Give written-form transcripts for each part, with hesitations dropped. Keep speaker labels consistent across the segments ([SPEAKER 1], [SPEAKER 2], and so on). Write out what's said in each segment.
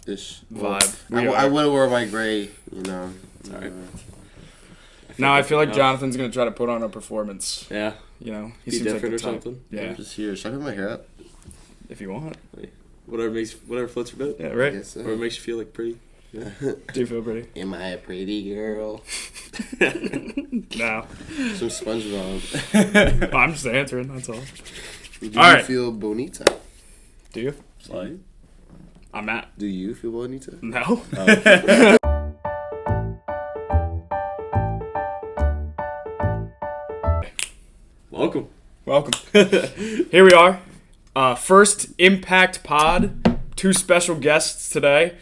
[SPEAKER 1] Ish
[SPEAKER 2] vibe.
[SPEAKER 1] I would have wore my gray, you know.
[SPEAKER 2] It's alright.
[SPEAKER 3] I feel like Jonathan's gonna try to put on a performance.
[SPEAKER 2] Yeah.
[SPEAKER 3] You know, he
[SPEAKER 2] Be
[SPEAKER 3] seems like
[SPEAKER 2] different
[SPEAKER 3] the
[SPEAKER 2] or
[SPEAKER 3] type.
[SPEAKER 2] something.
[SPEAKER 3] Yeah.
[SPEAKER 1] I'm just here. Should I put my hair up?
[SPEAKER 3] If you want.
[SPEAKER 2] Whatever floats your boat.
[SPEAKER 3] Yeah, right.
[SPEAKER 2] Whatever makes you feel like pretty.
[SPEAKER 3] Do you feel pretty?
[SPEAKER 1] Am I a pretty girl?
[SPEAKER 3] No.
[SPEAKER 1] Some SpongeBob.
[SPEAKER 3] I'm just answering. That's all.
[SPEAKER 1] Do
[SPEAKER 3] All
[SPEAKER 1] you
[SPEAKER 3] right.
[SPEAKER 1] feel bonita?
[SPEAKER 3] Do you?
[SPEAKER 2] Slide.
[SPEAKER 3] I'm at.
[SPEAKER 1] Do you feel bonita?
[SPEAKER 3] No.
[SPEAKER 2] Welcome.
[SPEAKER 3] Here we are. First Impact Pod. 2 special guests today.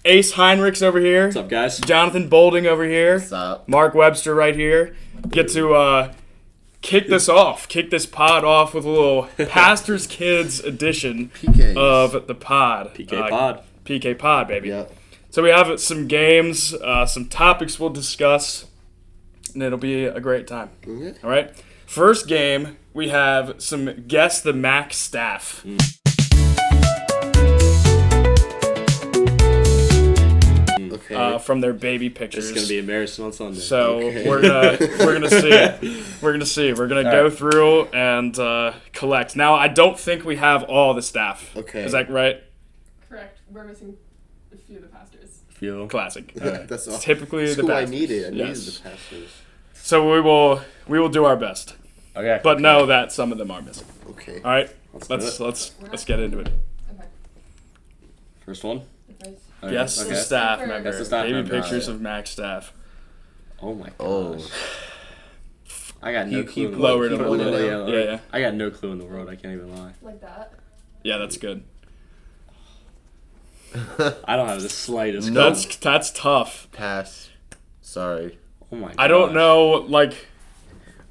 [SPEAKER 3] Ace Heinrichs over here.
[SPEAKER 2] What's up, guys?
[SPEAKER 3] Jonathan Bolding over here.
[SPEAKER 1] What's up?
[SPEAKER 3] Mark Webster right here. Get to kick this pod off with a little Pastor's Kids edition
[SPEAKER 1] PKs.
[SPEAKER 3] of the pod.
[SPEAKER 2] PK pod.
[SPEAKER 3] PK pod, baby.
[SPEAKER 1] Yep.
[SPEAKER 3] So we have some games, some topics we'll discuss, and it'll be a great time.
[SPEAKER 1] Okay.
[SPEAKER 3] All right? First game, we have some Guess the MACC staff.
[SPEAKER 1] Okay.
[SPEAKER 3] From their baby pictures.
[SPEAKER 2] It's gonna be embarrassing on Sunday.
[SPEAKER 3] So
[SPEAKER 1] Okay.
[SPEAKER 3] we're gonna see. We're gonna see. We're gonna go through and collect. Now I don't think we have all the staff.
[SPEAKER 1] Okay.
[SPEAKER 3] Is that right?
[SPEAKER 4] Correct. We're missing a few of the pastors.
[SPEAKER 2] Feel.
[SPEAKER 3] Classic. All right.
[SPEAKER 1] That's all.
[SPEAKER 3] Typically
[SPEAKER 1] That's
[SPEAKER 3] the
[SPEAKER 1] who
[SPEAKER 3] pastors.
[SPEAKER 1] I needed. I needed
[SPEAKER 3] Yes.
[SPEAKER 1] the pastors.
[SPEAKER 3] So we will do our best,
[SPEAKER 2] Okay.
[SPEAKER 3] but know that some of them are missing.
[SPEAKER 1] Okay.
[SPEAKER 3] All right.
[SPEAKER 2] do
[SPEAKER 3] Let's get into it.
[SPEAKER 4] Okay.
[SPEAKER 2] First one.
[SPEAKER 4] The first.
[SPEAKER 2] Okay.
[SPEAKER 3] Guess
[SPEAKER 2] Okay.
[SPEAKER 3] the staff
[SPEAKER 4] Guess
[SPEAKER 3] member.
[SPEAKER 2] the staff
[SPEAKER 3] Baby
[SPEAKER 2] member.
[SPEAKER 3] pictures of MACC staff.
[SPEAKER 2] Oh my gosh.
[SPEAKER 1] Oh.
[SPEAKER 2] I got no
[SPEAKER 1] You
[SPEAKER 2] clue.
[SPEAKER 1] keep
[SPEAKER 2] in the-
[SPEAKER 3] Lower it
[SPEAKER 1] keep
[SPEAKER 3] a
[SPEAKER 1] one
[SPEAKER 3] little
[SPEAKER 1] down.
[SPEAKER 3] bit. Yeah.
[SPEAKER 2] I got no clue in the world. I can't even lie.
[SPEAKER 4] Like that.
[SPEAKER 3] Yeah, that's good.
[SPEAKER 2] I don't have the slightest.
[SPEAKER 1] No.
[SPEAKER 2] clue.
[SPEAKER 3] That's tough.
[SPEAKER 1] Pass. Sorry.
[SPEAKER 2] Oh my.
[SPEAKER 3] I don't
[SPEAKER 2] gosh.
[SPEAKER 3] know. Like,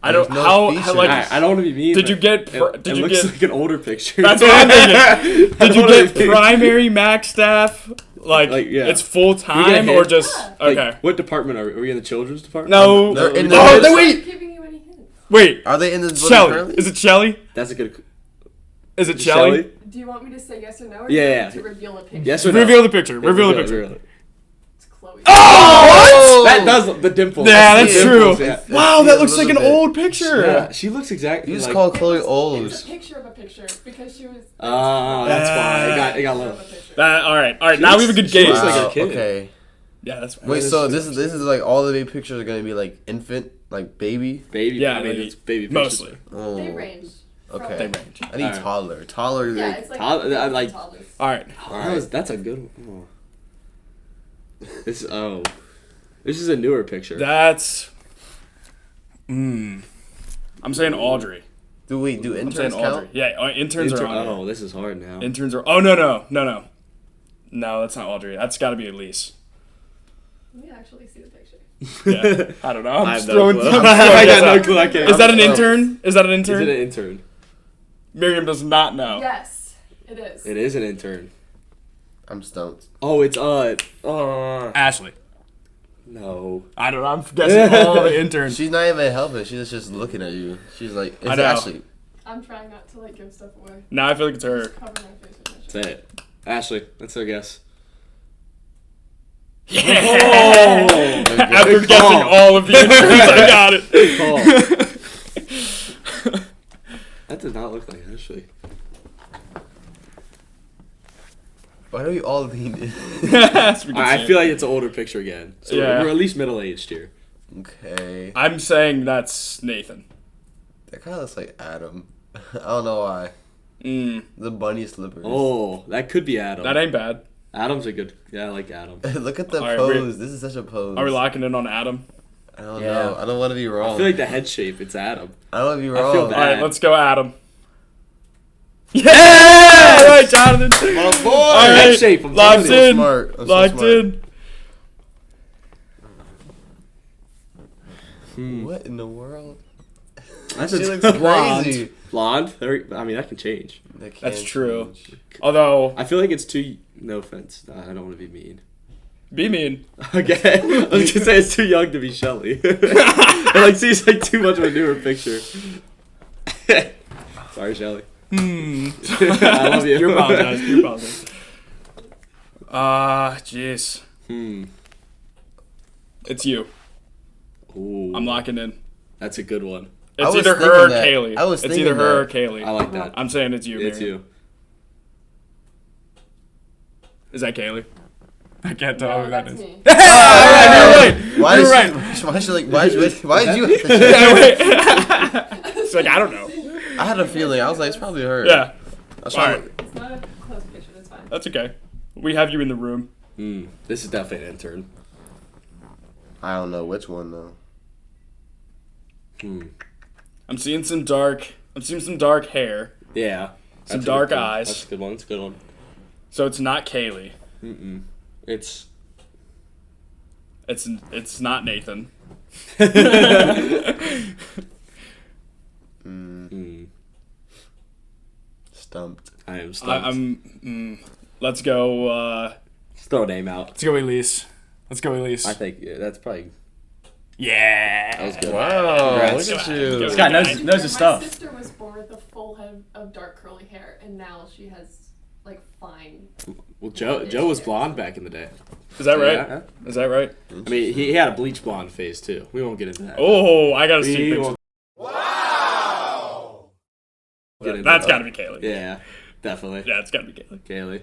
[SPEAKER 3] I don't
[SPEAKER 1] There's no
[SPEAKER 3] how
[SPEAKER 1] features.
[SPEAKER 3] like.
[SPEAKER 2] I don't want to be mean.
[SPEAKER 3] Did you
[SPEAKER 2] but
[SPEAKER 3] get?
[SPEAKER 2] It,
[SPEAKER 3] Did
[SPEAKER 2] it
[SPEAKER 3] you
[SPEAKER 2] looks
[SPEAKER 3] get?
[SPEAKER 2] like an older picture.
[SPEAKER 3] That's what I'm thinking. Did you get
[SPEAKER 2] Totally.
[SPEAKER 3] primary MACC staff? Like
[SPEAKER 2] yeah.
[SPEAKER 3] it's full
[SPEAKER 2] We
[SPEAKER 3] time
[SPEAKER 2] get a
[SPEAKER 3] or
[SPEAKER 2] hint.
[SPEAKER 3] just
[SPEAKER 2] Like,
[SPEAKER 3] okay?
[SPEAKER 2] what department are we? Are we in the children's department?
[SPEAKER 3] No.
[SPEAKER 1] They're in the-
[SPEAKER 3] Oh,
[SPEAKER 1] They're
[SPEAKER 3] wait.
[SPEAKER 4] I'm giving you any hints.
[SPEAKER 3] Wait.
[SPEAKER 1] Are they in the building
[SPEAKER 3] Shelly.
[SPEAKER 1] currently?
[SPEAKER 3] Is it Shelly?
[SPEAKER 2] That's a good.
[SPEAKER 3] Is it Shelly?
[SPEAKER 4] Do you want me to say yes or no? Or
[SPEAKER 2] Yeah,
[SPEAKER 4] do you
[SPEAKER 2] yeah.
[SPEAKER 4] want me to reveal a picture?
[SPEAKER 2] Yes or no?
[SPEAKER 3] Reveal the picture. Reveal the picture.
[SPEAKER 2] Reveal it.
[SPEAKER 4] It's Chloe.
[SPEAKER 3] Oh,
[SPEAKER 2] That does the dimples.
[SPEAKER 3] Yeah,
[SPEAKER 2] The
[SPEAKER 3] that's
[SPEAKER 2] dimples,
[SPEAKER 3] true.
[SPEAKER 2] Yeah.
[SPEAKER 3] Wow,
[SPEAKER 1] I see
[SPEAKER 3] that
[SPEAKER 1] a
[SPEAKER 3] looks like an
[SPEAKER 1] little bit.
[SPEAKER 3] old picture.
[SPEAKER 2] Yeah, she looks exactly.
[SPEAKER 1] You just
[SPEAKER 2] like,
[SPEAKER 1] call Chloe
[SPEAKER 4] It was
[SPEAKER 1] old.
[SPEAKER 4] a picture of a picture because she was.
[SPEAKER 2] That's why it got
[SPEAKER 4] Picture
[SPEAKER 2] low.
[SPEAKER 4] of a picture.
[SPEAKER 3] All right. Now we have a good
[SPEAKER 2] she
[SPEAKER 3] gauge.
[SPEAKER 2] looks like a
[SPEAKER 1] Wow,
[SPEAKER 2] kid.
[SPEAKER 1] okay.
[SPEAKER 3] Yeah, that's
[SPEAKER 1] Wait, so this is like all the baby pictures are gonna be like infant, like baby?
[SPEAKER 2] Baby.
[SPEAKER 3] Yeah,
[SPEAKER 2] I mean
[SPEAKER 3] maybe.
[SPEAKER 2] it's baby pictures.
[SPEAKER 3] Mostly.
[SPEAKER 1] Oh.
[SPEAKER 4] They range. from-
[SPEAKER 1] Okay.
[SPEAKER 3] They range.
[SPEAKER 1] I need
[SPEAKER 2] Alright.
[SPEAKER 1] toddler. Toddler.
[SPEAKER 4] Yeah,
[SPEAKER 1] Like,
[SPEAKER 4] it's like.
[SPEAKER 2] I like-
[SPEAKER 4] toddlers.
[SPEAKER 3] All right.
[SPEAKER 2] Oh, that's a good one. Oh. This is a newer picture.
[SPEAKER 3] That's. I'm saying Audrey.
[SPEAKER 1] do
[SPEAKER 3] I'm
[SPEAKER 1] interns
[SPEAKER 3] saying
[SPEAKER 1] count?
[SPEAKER 3] Audrey. Yeah, interns are on.
[SPEAKER 2] Oh, this is hard now.
[SPEAKER 3] Interns are. Oh no. No, that's not Audrey. That's got to be Elise.
[SPEAKER 4] Let me actually see the picture.
[SPEAKER 3] Yeah, I don't know. I'm
[SPEAKER 2] I
[SPEAKER 3] just
[SPEAKER 2] have no
[SPEAKER 3] throwing.
[SPEAKER 2] clue.
[SPEAKER 3] I'm just throwing
[SPEAKER 2] I
[SPEAKER 3] guys
[SPEAKER 2] got no
[SPEAKER 3] out.
[SPEAKER 2] clue. I can't.
[SPEAKER 3] Is that an
[SPEAKER 1] I'm-
[SPEAKER 3] intern? Is that an
[SPEAKER 2] Is
[SPEAKER 3] intern?
[SPEAKER 2] it an intern?
[SPEAKER 3] Miriam does not know.
[SPEAKER 4] Yes, it is.
[SPEAKER 2] It is an intern.
[SPEAKER 1] I'm stumped.
[SPEAKER 2] Oh, it's
[SPEAKER 3] Ashley.
[SPEAKER 2] no.
[SPEAKER 3] I don't know. I'm guessing all the interns.
[SPEAKER 1] She's not even helping. She's just looking at you. She's like,
[SPEAKER 3] I
[SPEAKER 1] it's
[SPEAKER 3] know.
[SPEAKER 1] Ashley.
[SPEAKER 4] I'm trying not to like give stuff away.
[SPEAKER 3] Now I feel like it's her.
[SPEAKER 4] Just cover my face with my shirt.
[SPEAKER 2] Say it. Ashley. That's our guess.
[SPEAKER 3] Yeah.
[SPEAKER 2] Oh!
[SPEAKER 3] After
[SPEAKER 2] Good
[SPEAKER 3] guessing
[SPEAKER 2] call.
[SPEAKER 3] all of the interns, I got it.
[SPEAKER 2] Call. That does not look like Ashley.
[SPEAKER 1] Why do we all lean in?
[SPEAKER 3] Yes, we can
[SPEAKER 2] I
[SPEAKER 3] see
[SPEAKER 2] feel
[SPEAKER 3] it.
[SPEAKER 2] like it's an older picture again. So
[SPEAKER 3] Yeah.
[SPEAKER 2] we're at least middle aged here.
[SPEAKER 1] Okay.
[SPEAKER 3] I'm saying that's Nathan.
[SPEAKER 1] That kind of looks like Adam. I don't know why. The bunny slippers.
[SPEAKER 2] Oh, that could be Adam.
[SPEAKER 3] That ain't bad.
[SPEAKER 2] Adam's a good. Yeah, I like Adam.
[SPEAKER 1] Look at the
[SPEAKER 3] All right,
[SPEAKER 1] pose. This is such a pose.
[SPEAKER 3] Are we locking in on Adam?
[SPEAKER 1] I don't
[SPEAKER 2] Yeah.
[SPEAKER 1] know. I don't want to be wrong.
[SPEAKER 2] I feel like the head shape. It's Adam.
[SPEAKER 1] I don't want to be
[SPEAKER 2] I
[SPEAKER 1] wrong.
[SPEAKER 2] feel
[SPEAKER 3] All
[SPEAKER 2] bad.
[SPEAKER 3] right, let's go Adam. Yeah! All right, Jonathan.
[SPEAKER 1] My boy!
[SPEAKER 3] All
[SPEAKER 2] Head
[SPEAKER 3] right,
[SPEAKER 2] shape. I'm
[SPEAKER 3] locked
[SPEAKER 2] telling you.
[SPEAKER 3] in.
[SPEAKER 1] smart. I'm so
[SPEAKER 3] Locked
[SPEAKER 1] smart.
[SPEAKER 3] in.
[SPEAKER 1] What in the world?
[SPEAKER 2] That's
[SPEAKER 1] She
[SPEAKER 2] a
[SPEAKER 1] looks
[SPEAKER 2] blonde.
[SPEAKER 1] crazy.
[SPEAKER 2] Blonde. I mean, that can change.
[SPEAKER 1] That can't
[SPEAKER 3] That's true.
[SPEAKER 1] change.
[SPEAKER 3] Although,
[SPEAKER 2] I feel like it's too. No offense. I don't want to be mean.
[SPEAKER 3] be mean.
[SPEAKER 2] Okay. I was gonna say it's too young to be Shelly. It like seems like too much of a newer picture. Sorry, Shelly. I love you.
[SPEAKER 3] You apologize. Jeez.
[SPEAKER 2] Hmm.
[SPEAKER 3] It's you.
[SPEAKER 2] Ooh.
[SPEAKER 3] I'm locking in.
[SPEAKER 2] That's a good one.
[SPEAKER 3] It's
[SPEAKER 1] was
[SPEAKER 3] either her
[SPEAKER 1] thinking
[SPEAKER 3] or
[SPEAKER 1] that.
[SPEAKER 3] Kaylee.
[SPEAKER 1] I was
[SPEAKER 3] It's
[SPEAKER 1] thinking
[SPEAKER 3] either her or
[SPEAKER 1] that.
[SPEAKER 3] Kaylee.
[SPEAKER 2] I like that.
[SPEAKER 3] I'm saying it's you.
[SPEAKER 2] It's
[SPEAKER 3] Miriam.
[SPEAKER 2] you.
[SPEAKER 3] Is that Kaylee? I can't tell
[SPEAKER 4] No,
[SPEAKER 3] who that
[SPEAKER 4] that's
[SPEAKER 3] is.
[SPEAKER 4] me.
[SPEAKER 1] Why
[SPEAKER 3] You're
[SPEAKER 1] is
[SPEAKER 3] right.
[SPEAKER 1] Why should like? Why did you?
[SPEAKER 3] It's like, I don't know.
[SPEAKER 1] I had a feeling. I was like, it's probably her.
[SPEAKER 3] Yeah,
[SPEAKER 1] I was
[SPEAKER 3] All
[SPEAKER 1] trying
[SPEAKER 3] right.
[SPEAKER 4] It's not a close picture. It's fine.
[SPEAKER 3] that's okay. We have you in the room.
[SPEAKER 2] This is definitely an intern.
[SPEAKER 1] I don't know which one though.
[SPEAKER 3] I'm seeing some dark hair.
[SPEAKER 2] Yeah.
[SPEAKER 3] Some
[SPEAKER 2] That's a
[SPEAKER 3] dark
[SPEAKER 2] good one.
[SPEAKER 3] eyes.
[SPEAKER 2] That's a good one. That's a good one.
[SPEAKER 3] So it's not Kaylee.
[SPEAKER 2] It's
[SPEAKER 3] It's not Nathan.
[SPEAKER 1] Stumped.
[SPEAKER 2] I am stumped.
[SPEAKER 3] Let's go.
[SPEAKER 2] Let's throw a name out.
[SPEAKER 3] Let's go, Elise.
[SPEAKER 2] I think that's probably.
[SPEAKER 3] Yeah.
[SPEAKER 2] That was good.
[SPEAKER 1] Wow,
[SPEAKER 2] Congrats.
[SPEAKER 1] look at you.
[SPEAKER 3] This
[SPEAKER 5] guy knows his
[SPEAKER 4] My
[SPEAKER 5] stuff.
[SPEAKER 4] sister was born with a full head of dark curly hair, and now she has like fine.
[SPEAKER 2] Well, Joe was blonde back in the day.
[SPEAKER 3] Is that right?
[SPEAKER 2] Yeah.
[SPEAKER 3] Is that right?
[SPEAKER 2] I mean, he had a bleach blonde phase too. We won't get into that.
[SPEAKER 3] Oh, I gotta see
[SPEAKER 2] We
[SPEAKER 3] pictures.
[SPEAKER 2] won't get into
[SPEAKER 3] That's
[SPEAKER 2] that.
[SPEAKER 3] gotta be Kaylee.
[SPEAKER 2] Yeah, definitely.
[SPEAKER 3] Yeah, it's gotta be Kaylee.
[SPEAKER 2] Kaylee.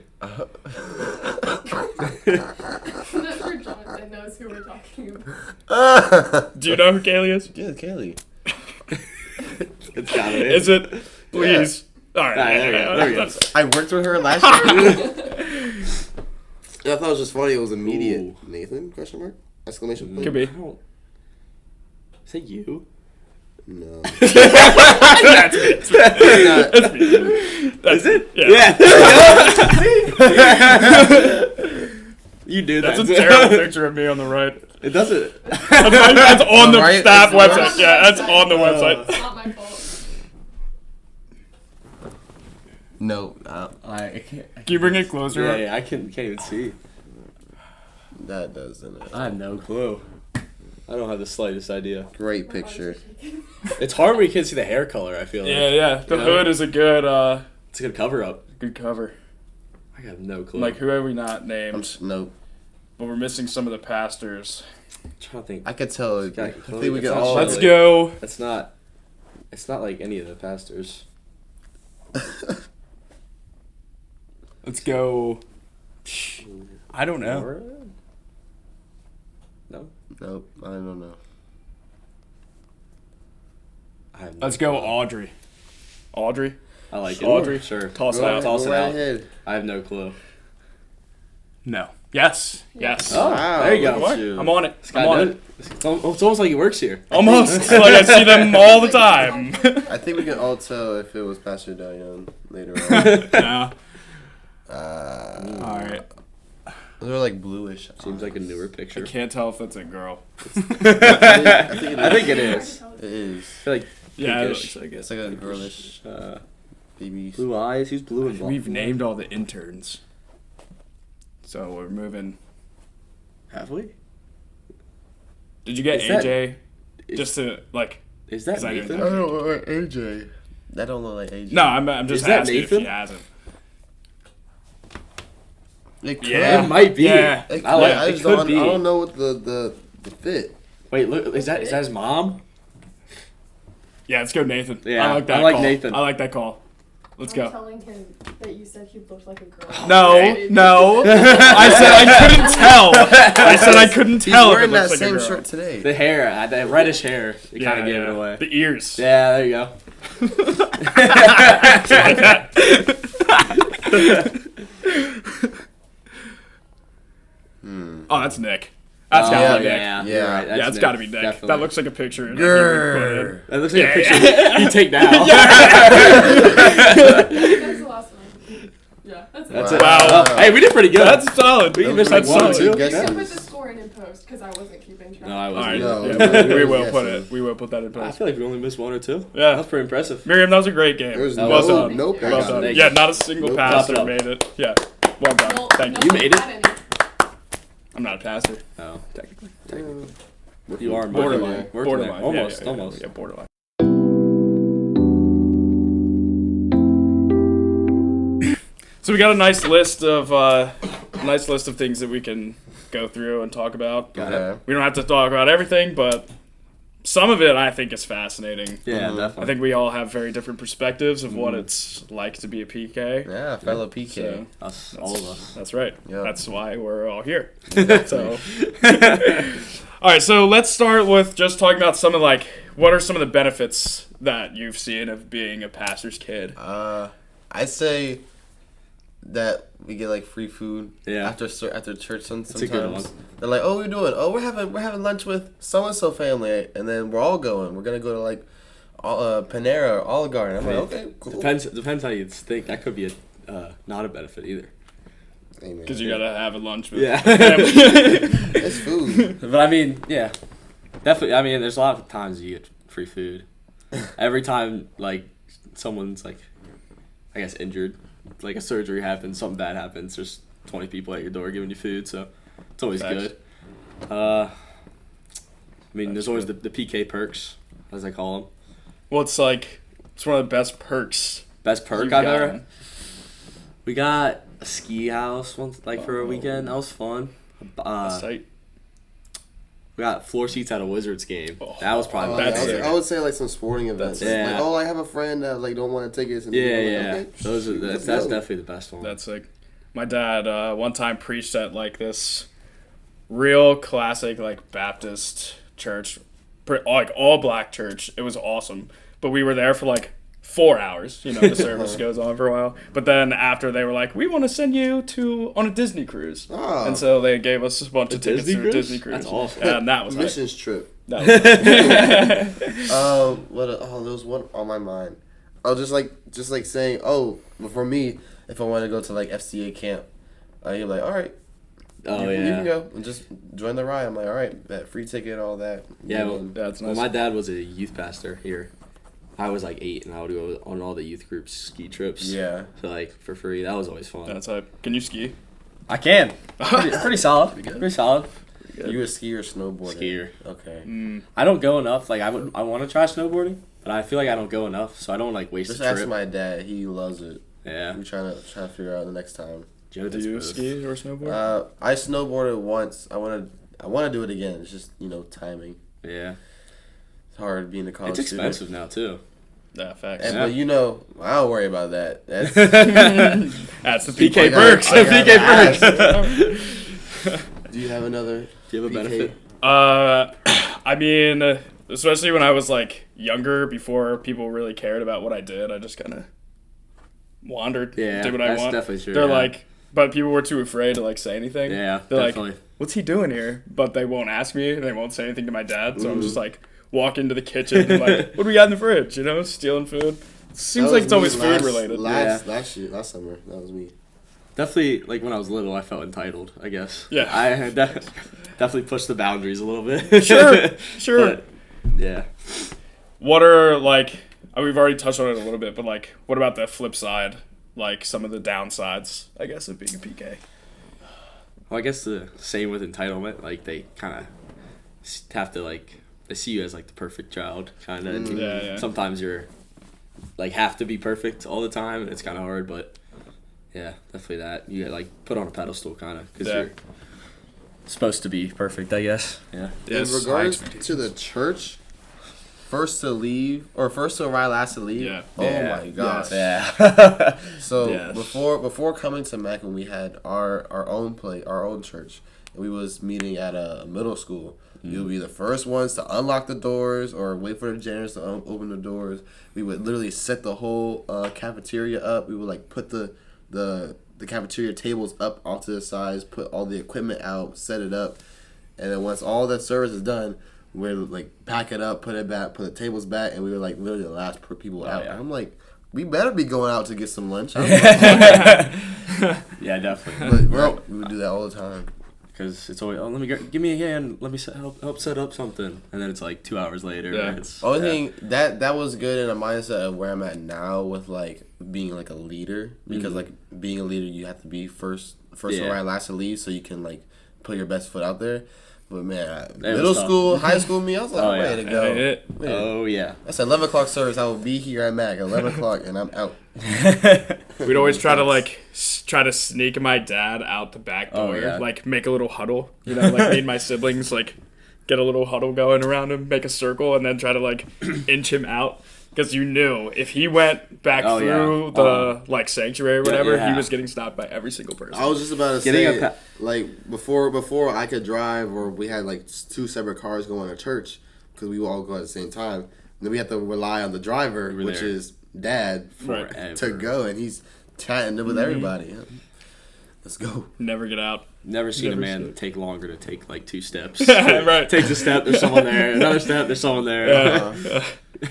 [SPEAKER 4] I'm not sure Jonathan knows who we're talking about.
[SPEAKER 3] Do you know who Kaylee is?
[SPEAKER 1] Yeah, Kaylee.
[SPEAKER 2] It's gotta be.
[SPEAKER 3] Is it? Please. All right.
[SPEAKER 2] Alright, there we go, there we go.
[SPEAKER 1] I worked with her last year. I thought it was just funny. It was immediate.
[SPEAKER 2] Ooh.
[SPEAKER 1] Nathan? Question mark? Exclamation point.
[SPEAKER 3] Could be.
[SPEAKER 2] Is it you?
[SPEAKER 1] No.
[SPEAKER 3] That's it. That's me. That's
[SPEAKER 2] Is it?
[SPEAKER 3] Yeah.
[SPEAKER 2] You do that.
[SPEAKER 3] That's a terrible picture of me on the right.
[SPEAKER 2] It doesn't.
[SPEAKER 3] That's on the
[SPEAKER 1] Right?
[SPEAKER 3] staff
[SPEAKER 1] It's
[SPEAKER 3] website.
[SPEAKER 1] worse.
[SPEAKER 3] Yeah, that's on the website.
[SPEAKER 4] It's not my fault.
[SPEAKER 1] No.
[SPEAKER 5] I can't.
[SPEAKER 3] Can you bring it closer?
[SPEAKER 2] Yeah, I can't even see.
[SPEAKER 1] That doesn't.
[SPEAKER 2] I have no clue. I don't have the slightest idea.
[SPEAKER 1] Great picture.
[SPEAKER 2] It's hard when you can't see the hair color, I feel like.
[SPEAKER 3] Yeah. The
[SPEAKER 2] Yeah.
[SPEAKER 3] hood is a good
[SPEAKER 2] It's a good cover up.
[SPEAKER 3] good cover.
[SPEAKER 2] I have no clue.
[SPEAKER 3] Like, who have we not named?
[SPEAKER 1] Nope.
[SPEAKER 3] But we're missing some of the pastors.
[SPEAKER 2] I'm trying to think.
[SPEAKER 1] I could tell. I
[SPEAKER 2] Yeah,
[SPEAKER 1] think we
[SPEAKER 2] it's
[SPEAKER 1] can
[SPEAKER 2] not
[SPEAKER 1] all.
[SPEAKER 3] Let's
[SPEAKER 2] Shirley.
[SPEAKER 3] go.
[SPEAKER 2] It's not like any of the pastors.
[SPEAKER 3] Let's go. I don't know.
[SPEAKER 2] Or- No?
[SPEAKER 1] Nope. I don't know.
[SPEAKER 2] I have no
[SPEAKER 3] Let's go,
[SPEAKER 2] clue.
[SPEAKER 3] Audrey. Audrey?
[SPEAKER 2] I like it.
[SPEAKER 3] Audrey.
[SPEAKER 2] Sure.
[SPEAKER 3] Toss it
[SPEAKER 1] Go
[SPEAKER 3] out.
[SPEAKER 1] ahead,
[SPEAKER 2] Toss
[SPEAKER 1] go
[SPEAKER 2] it
[SPEAKER 1] right
[SPEAKER 2] out.
[SPEAKER 1] ahead.
[SPEAKER 2] I have no clue.
[SPEAKER 3] No. Yes. Yes.
[SPEAKER 2] Oh,
[SPEAKER 1] Wow,
[SPEAKER 2] there you go.
[SPEAKER 1] look at you.
[SPEAKER 3] I'm on it.
[SPEAKER 2] This
[SPEAKER 3] I'm
[SPEAKER 2] guy
[SPEAKER 3] on
[SPEAKER 2] knows-
[SPEAKER 3] it.
[SPEAKER 2] It's almost like he works here.
[SPEAKER 3] Almost. Like I see them all the time.
[SPEAKER 1] I think we can all tell if it was Pastor Diane later on.
[SPEAKER 3] Yeah.
[SPEAKER 1] uh,
[SPEAKER 3] All right.
[SPEAKER 1] they're like bluish.
[SPEAKER 2] Seems like a newer
[SPEAKER 3] I
[SPEAKER 2] picture.
[SPEAKER 3] can't tell if that's a girl.
[SPEAKER 1] I think
[SPEAKER 2] it is.
[SPEAKER 1] it is.
[SPEAKER 2] I feel like
[SPEAKER 3] Yeah, it
[SPEAKER 2] pinkish.
[SPEAKER 3] looks like
[SPEAKER 1] It's
[SPEAKER 3] it.
[SPEAKER 1] like a girlish baby.
[SPEAKER 2] Blue eyes. Who's blue and blonde?
[SPEAKER 3] We've named all the interns. So we're moving.
[SPEAKER 2] Have we?
[SPEAKER 3] Did you get
[SPEAKER 2] Is that-
[SPEAKER 3] AJ?
[SPEAKER 2] is-
[SPEAKER 3] Just to, like...
[SPEAKER 2] Is that
[SPEAKER 3] 'Cause I didn't
[SPEAKER 2] Nathan?
[SPEAKER 3] know.
[SPEAKER 1] don't look like AJ. That don't look like AJ.
[SPEAKER 3] No, I'm just
[SPEAKER 2] Is that
[SPEAKER 3] asking if
[SPEAKER 2] Nathan?
[SPEAKER 3] she hasn't.
[SPEAKER 1] It could.
[SPEAKER 3] Yeah.
[SPEAKER 2] It might be.
[SPEAKER 3] Yeah.
[SPEAKER 1] It could.
[SPEAKER 2] I like-
[SPEAKER 1] I
[SPEAKER 2] it
[SPEAKER 1] just
[SPEAKER 2] could
[SPEAKER 1] don't.
[SPEAKER 2] be.
[SPEAKER 1] I don't know what the fit.
[SPEAKER 2] Wait, look. Is that his mom?
[SPEAKER 3] Yeah, let's go Nathan.
[SPEAKER 2] Yeah,
[SPEAKER 3] I like that
[SPEAKER 2] I like
[SPEAKER 3] call.
[SPEAKER 2] Nathan.
[SPEAKER 3] I like that call. Let's
[SPEAKER 4] I'm
[SPEAKER 3] go.
[SPEAKER 4] telling him that you said he looked like a girl.
[SPEAKER 3] No, no. I said I couldn't tell. I said I couldn't
[SPEAKER 1] He's
[SPEAKER 3] tell if
[SPEAKER 1] wearing
[SPEAKER 3] it
[SPEAKER 1] that
[SPEAKER 3] looks like a
[SPEAKER 1] same
[SPEAKER 3] girl.
[SPEAKER 1] shirt today.
[SPEAKER 2] The hair, that reddish hair. It kind of gave it away.
[SPEAKER 3] The ears.
[SPEAKER 2] Yeah, there you go.
[SPEAKER 3] Like that. Oh, that's Nick. That's gotta be Nick.
[SPEAKER 2] yeah,
[SPEAKER 1] Yeah.
[SPEAKER 2] you're right.
[SPEAKER 3] Yeah,
[SPEAKER 2] That's
[SPEAKER 3] it's gotta be Nick.
[SPEAKER 2] Definitely.
[SPEAKER 3] That looks like a picture. that he would
[SPEAKER 1] Grrr.
[SPEAKER 2] That looks like
[SPEAKER 3] Yeah,
[SPEAKER 2] a picture you take now.
[SPEAKER 4] That was the last one. Yeah, that's it.
[SPEAKER 2] That's
[SPEAKER 1] Wow.
[SPEAKER 2] it.
[SPEAKER 3] Wow.
[SPEAKER 2] Oh, hey, we did pretty good.
[SPEAKER 3] put. That's solid.
[SPEAKER 2] We
[SPEAKER 1] Those
[SPEAKER 2] missed
[SPEAKER 1] were
[SPEAKER 2] like
[SPEAKER 1] like
[SPEAKER 2] one or
[SPEAKER 1] two
[SPEAKER 2] two.
[SPEAKER 1] guesses.
[SPEAKER 4] You
[SPEAKER 2] Yeah.
[SPEAKER 4] can put the score in post because I wasn't keeping track.
[SPEAKER 2] No, I
[SPEAKER 3] All
[SPEAKER 2] wasn't.
[SPEAKER 3] right.
[SPEAKER 1] No,
[SPEAKER 3] Yeah,
[SPEAKER 1] no,
[SPEAKER 3] we
[SPEAKER 1] no,
[SPEAKER 3] will
[SPEAKER 1] yes,
[SPEAKER 3] put
[SPEAKER 1] sir.
[SPEAKER 3] it. We will put that in
[SPEAKER 2] I
[SPEAKER 3] post.
[SPEAKER 2] feel like we only missed one or two.
[SPEAKER 3] Yeah.
[SPEAKER 2] That's pretty impressive.
[SPEAKER 3] Miriam, that was a great game.
[SPEAKER 1] There was
[SPEAKER 2] Well
[SPEAKER 1] no
[SPEAKER 2] done.
[SPEAKER 1] no
[SPEAKER 4] Well
[SPEAKER 3] Well
[SPEAKER 1] pass.
[SPEAKER 3] done.
[SPEAKER 2] Thank
[SPEAKER 3] Yeah,
[SPEAKER 2] you.
[SPEAKER 3] not a single
[SPEAKER 1] Nope.
[SPEAKER 3] passer
[SPEAKER 2] Clap it
[SPEAKER 3] made it. Yeah. Well done.
[SPEAKER 4] No,
[SPEAKER 3] Thank
[SPEAKER 4] no
[SPEAKER 3] you.
[SPEAKER 2] You made it?
[SPEAKER 4] had any.
[SPEAKER 3] I'm not a passer.
[SPEAKER 2] Oh,
[SPEAKER 3] Technically.
[SPEAKER 2] you are
[SPEAKER 3] Borderline.
[SPEAKER 2] Working
[SPEAKER 3] Borderline.
[SPEAKER 2] there.
[SPEAKER 3] Yeah,
[SPEAKER 2] Almost,
[SPEAKER 3] yeah,
[SPEAKER 2] almost.
[SPEAKER 3] Yeah, borderline. So we got a nice list of nice list of things that we can go through and talk about.
[SPEAKER 1] Okay.
[SPEAKER 3] We don't have to talk about everything, but some of it I think is fascinating.
[SPEAKER 2] Yeah, definitely.
[SPEAKER 3] I think we all have very different perspectives of what it's like to be a PK.
[SPEAKER 1] Yeah, fellow PK.
[SPEAKER 3] So,
[SPEAKER 2] Us, all of us.
[SPEAKER 3] that's right.
[SPEAKER 1] Yep.
[SPEAKER 3] That's why we're all here. So, all right. So let's start with just talking about some of what are some of the benefits that you've seen of being a pastor's kid?
[SPEAKER 1] I'd say that we get like free food after church sometimes.
[SPEAKER 2] a good one.
[SPEAKER 1] They're like, "Oh, what are we doing? Oh, we're having lunch with so and so family," and then we're all going. We're gonna go to like Panera or Olive Garden. I'm like, okay, cool.
[SPEAKER 2] Depends how you think. That could be not a benefit either.
[SPEAKER 3] Because you gotta have a lunch with
[SPEAKER 2] Yeah.
[SPEAKER 3] family.
[SPEAKER 1] It's food.
[SPEAKER 2] But I mean, yeah, definitely. I mean, there's a lot of times you get free food. Every time like someone's like, I guess injured, like a surgery happens, something bad happens. There's 20 people at your door giving you food, so it's always good. I mean, there's always the PK perks, as I call them.
[SPEAKER 3] Well, it's one of the best perks.
[SPEAKER 2] Best perk I've ever. We got a ski house once, for a weekend. That was fun.
[SPEAKER 3] That's tight.
[SPEAKER 2] We got floor seats at a Wizards game. That was probably
[SPEAKER 1] I would say like some sporting events.
[SPEAKER 2] Yeah.
[SPEAKER 1] Like, I have a friend that like don't want to take it. And
[SPEAKER 2] Okay, that's definitely the best one.
[SPEAKER 3] That's like my dad one time preached at like this real classic like Baptist church, like all black church. It was awesome, but we were there for like 4 hours. The service goes on for a while. But then after they were like, we want to send you on a Disney cruise.
[SPEAKER 1] Oh.
[SPEAKER 3] And so they gave us a bunch of tickets to a Disney cruise.
[SPEAKER 2] That's awesome.
[SPEAKER 3] And that was
[SPEAKER 1] missions trip.
[SPEAKER 3] That was
[SPEAKER 1] There was one on my mind. Oh, just like saying, oh, for me, if I want to go to like FCA camp, you're like, all right. You can go and just join the ride. I'm like, all right, that free ticket, all that.
[SPEAKER 2] Yeah,
[SPEAKER 3] that's nice.
[SPEAKER 2] Well, my dad was a youth pastor here. I was like 8, and I would go on all the youth groups ski trips.
[SPEAKER 1] Yeah.
[SPEAKER 2] So like for free, that was always fun.
[SPEAKER 3] That's hype. Can you ski?
[SPEAKER 2] I can. Pretty solid. Pretty solid.
[SPEAKER 1] You a skier or snowboarder?
[SPEAKER 2] Skier.
[SPEAKER 1] Okay.
[SPEAKER 2] I don't go enough. Like I want to try snowboarding, but I feel like I don't go enough, so I don't like waste
[SPEAKER 1] Just
[SPEAKER 2] a trip.
[SPEAKER 1] ask my dad. He loves it.
[SPEAKER 2] Yeah.
[SPEAKER 1] We're trying to figure out the next time.
[SPEAKER 2] Joe
[SPEAKER 3] Do you ski or snowboard?
[SPEAKER 1] I snowboarded once. I want to do it again. It's just timing.
[SPEAKER 2] Yeah.
[SPEAKER 1] It's hard being a college
[SPEAKER 2] It's
[SPEAKER 1] student.
[SPEAKER 2] expensive now too.
[SPEAKER 3] Yeah, facts.
[SPEAKER 1] But I don't worry about that. That's
[SPEAKER 3] That's the PK perks.
[SPEAKER 1] PK perks. Do you have another?
[SPEAKER 2] Do you have a
[SPEAKER 1] PK?
[SPEAKER 2] benefit?
[SPEAKER 3] I mean, especially when I was like younger, before people really cared about what I did, I just kind of wandered, did what I want.
[SPEAKER 2] That's definitely true.
[SPEAKER 3] They're like, but people were too afraid to like say anything.
[SPEAKER 2] Yeah,
[SPEAKER 3] They're
[SPEAKER 2] definitely.
[SPEAKER 3] like, what's he doing here? But they won't ask me, and they won't say anything to my dad. So I'm just like, walk into the kitchen and like, what do we got in the fridge? Stealing food. Seems like it's always food related.
[SPEAKER 1] Last summer, that was me.
[SPEAKER 2] Definitely, like when I was little, I felt entitled, I guess.
[SPEAKER 3] Yeah.
[SPEAKER 2] I had definitely pushed the boundaries a little bit.
[SPEAKER 3] Sure.
[SPEAKER 2] But, yeah.
[SPEAKER 3] What are we've already touched on it a little bit, but like, what about the flip side? Like some of the downsides, I guess, of being a PK.
[SPEAKER 2] Well, I guess the same with entitlement. Like they kind of have to they see you as like the perfect child, kind of.
[SPEAKER 3] Yeah.
[SPEAKER 2] Sometimes you're like have to be perfect all the time, and it's kind of hard. But yeah, definitely that you get like put on a pedestal, kind of, because you're supposed to be perfect, I guess. Yeah.
[SPEAKER 1] In regards to the church, first to leave or first to arrive, last to leave.
[SPEAKER 3] Yeah.
[SPEAKER 1] Oh my gosh.
[SPEAKER 2] Yeah.
[SPEAKER 1] So before coming to MACC, when we had our own church, and we was meeting at a middle school. We would be the first ones to unlock the doors or wait for the janitors to open the doors. We would literally set the whole cafeteria up. We would like put the cafeteria tables up onto the sides, put all the equipment out, set it up, and then once all that service is done, we'd like pack it up, put it back, put the tables back, and we were like literally the last people out.
[SPEAKER 2] Yeah.
[SPEAKER 1] I'm like, we better be going out to get some lunch.
[SPEAKER 2] Yeah, definitely.
[SPEAKER 1] But we would do that all the time.
[SPEAKER 2] Because it's always, give me a hand, let me help set up something, and then it's like 2 hours later.
[SPEAKER 3] Yeah.
[SPEAKER 2] It's,
[SPEAKER 1] Only thing that was good in a mindset of where I'm at now with like being like a leader, because like being a leader you have to be first to arrive, last to leave, so you can like put your best foot out there. But man,
[SPEAKER 2] was
[SPEAKER 1] middle
[SPEAKER 2] tough.
[SPEAKER 1] school, high school me, I was like,
[SPEAKER 2] Oh,
[SPEAKER 1] I'm
[SPEAKER 2] yeah.
[SPEAKER 1] ready to go.
[SPEAKER 3] Yeah.
[SPEAKER 2] Oh yeah.
[SPEAKER 1] That's 11 o'clock service. I will be here at MACC at 11 o'clock, and I'm out.
[SPEAKER 3] We'd always try to sneak my dad out the back
[SPEAKER 2] Oh,
[SPEAKER 3] door,
[SPEAKER 2] yeah.
[SPEAKER 3] like make a little huddle, like me and my siblings, like get a little huddle going around him, make a circle, and then try to like inch him out. Because you knew if he went back
[SPEAKER 2] Oh,
[SPEAKER 3] through
[SPEAKER 2] yeah.
[SPEAKER 3] the sanctuary or whatever,
[SPEAKER 2] yeah.
[SPEAKER 3] he was getting stopped by every single person.
[SPEAKER 1] I was just about to
[SPEAKER 2] Getting
[SPEAKER 1] say, like, before I could drive, or we had, like, 2 separate cars going to church, because we would all go at the same time. And then we had to rely on the driver,
[SPEAKER 2] We were
[SPEAKER 1] which
[SPEAKER 2] there.
[SPEAKER 1] is Dad,
[SPEAKER 2] Forever.
[SPEAKER 1] to go, and he's chatting with everybody. Yeah. Let's go.
[SPEAKER 3] Never get out.
[SPEAKER 2] Never seen a
[SPEAKER 3] Never
[SPEAKER 2] man
[SPEAKER 3] seen it.
[SPEAKER 2] take longer to take like 2 steps.
[SPEAKER 3] Right.
[SPEAKER 2] Takes a step, there's someone there. Another step, there's someone there.
[SPEAKER 3] Yeah.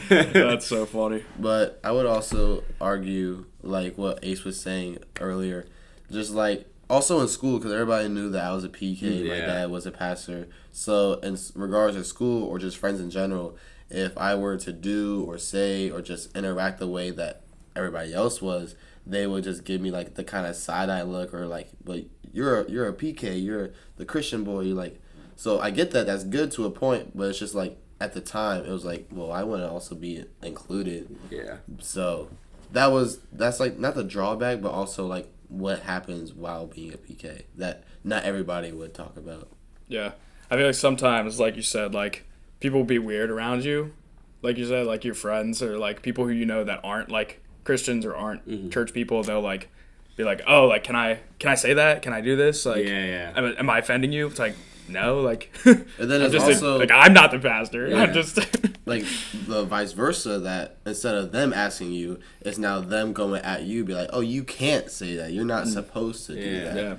[SPEAKER 3] That's so funny.
[SPEAKER 1] But I would also argue, like what Ace was saying earlier, just like also in school, because everybody knew that I was a PK, my
[SPEAKER 2] Yeah.
[SPEAKER 1] dad was a pastor. So in regards to school or just friends in general, if I were to do or say or just interact the way that everybody else was, they would just give me like the kind of side eye look, or like, but you're a PK, you're the Christian boy, you like. So I get that, that's good to a point, but it's just like at the time it was like, well, I want to also be included.
[SPEAKER 2] Yeah.
[SPEAKER 1] So that's like not the drawback, but also like what happens while being a PK that not everybody would talk about.
[SPEAKER 3] Yeah. I feel like sometimes, like you said, like people will be weird around you. Like you said, like your friends or like people who you know that aren't like Christians or aren't church people, they'll like be like, oh, like can I say that? Can I do this? Like,
[SPEAKER 2] Yeah.
[SPEAKER 3] Am I offending you? It's like, no, like.
[SPEAKER 1] And then
[SPEAKER 3] I'm
[SPEAKER 1] it's
[SPEAKER 3] just
[SPEAKER 1] also
[SPEAKER 3] like I'm not the pastor.
[SPEAKER 1] Yeah.
[SPEAKER 3] I'm just.
[SPEAKER 1] like the vice versa, that instead of them asking you, it's now them going at you, be like, oh, you can't say that. You're not supposed to do
[SPEAKER 2] Yeah.
[SPEAKER 1] that.
[SPEAKER 3] Yeah.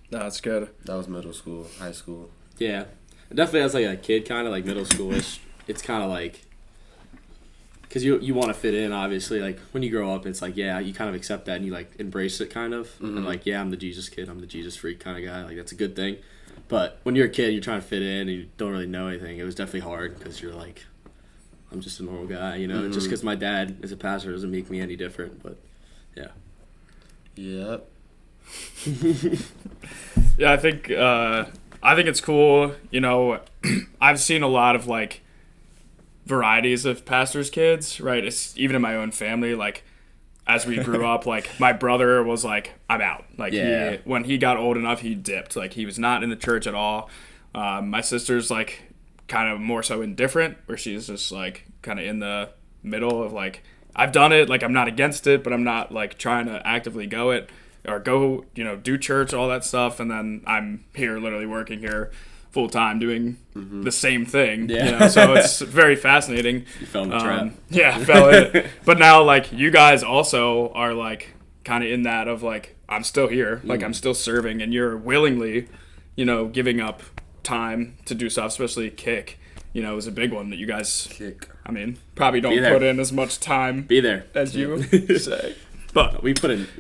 [SPEAKER 3] No, that's good.
[SPEAKER 1] That was middle school, high school.
[SPEAKER 2] Yeah. Definitely as like a kid, kind of like middle schoolish, it's kind of like, because you want to fit in, obviously. Like when you grow up, it's like, yeah, you kind of accept that and you like embrace it kind of. And like, yeah, I'm the Jesus kid, I'm the Jesus freak kind of guy. Like that's a good thing. But when you're a kid, you're trying to fit in and you don't really know anything. It was definitely hard because you're like, I'm just a normal guy, Just because my dad is a pastor doesn't make me any different. But yeah.
[SPEAKER 1] Yep.
[SPEAKER 3] Yeah, I think it's cool. I've seen a lot of like varieties of pastors' kids, right? It's even in my own family. Like as we grew up, like my brother was like, I'm out. Like
[SPEAKER 2] Yeah.
[SPEAKER 3] when he got old enough, he dipped. Like he was not in the church at all. My sister's like kind of more so indifferent, where she's just like kind of in the middle of like, I've done it. Like I'm not against it, but I'm not like trying to actively go do church, all that stuff. And then I'm here literally working here full time doing the same thing.
[SPEAKER 2] Yeah.
[SPEAKER 3] So it's very fascinating.
[SPEAKER 2] You fell in the trap.
[SPEAKER 3] Yeah, fell in it. But now like you guys also are like kind of in that of like, I'm still here, like I'm still serving, and you're willingly, giving up time to do stuff, especially kick. Is a big one that you guys
[SPEAKER 1] Kick.
[SPEAKER 3] I mean, probably don't
[SPEAKER 2] Be there.
[SPEAKER 3] put in as much time
[SPEAKER 2] Be there.
[SPEAKER 3] as you say. But
[SPEAKER 2] We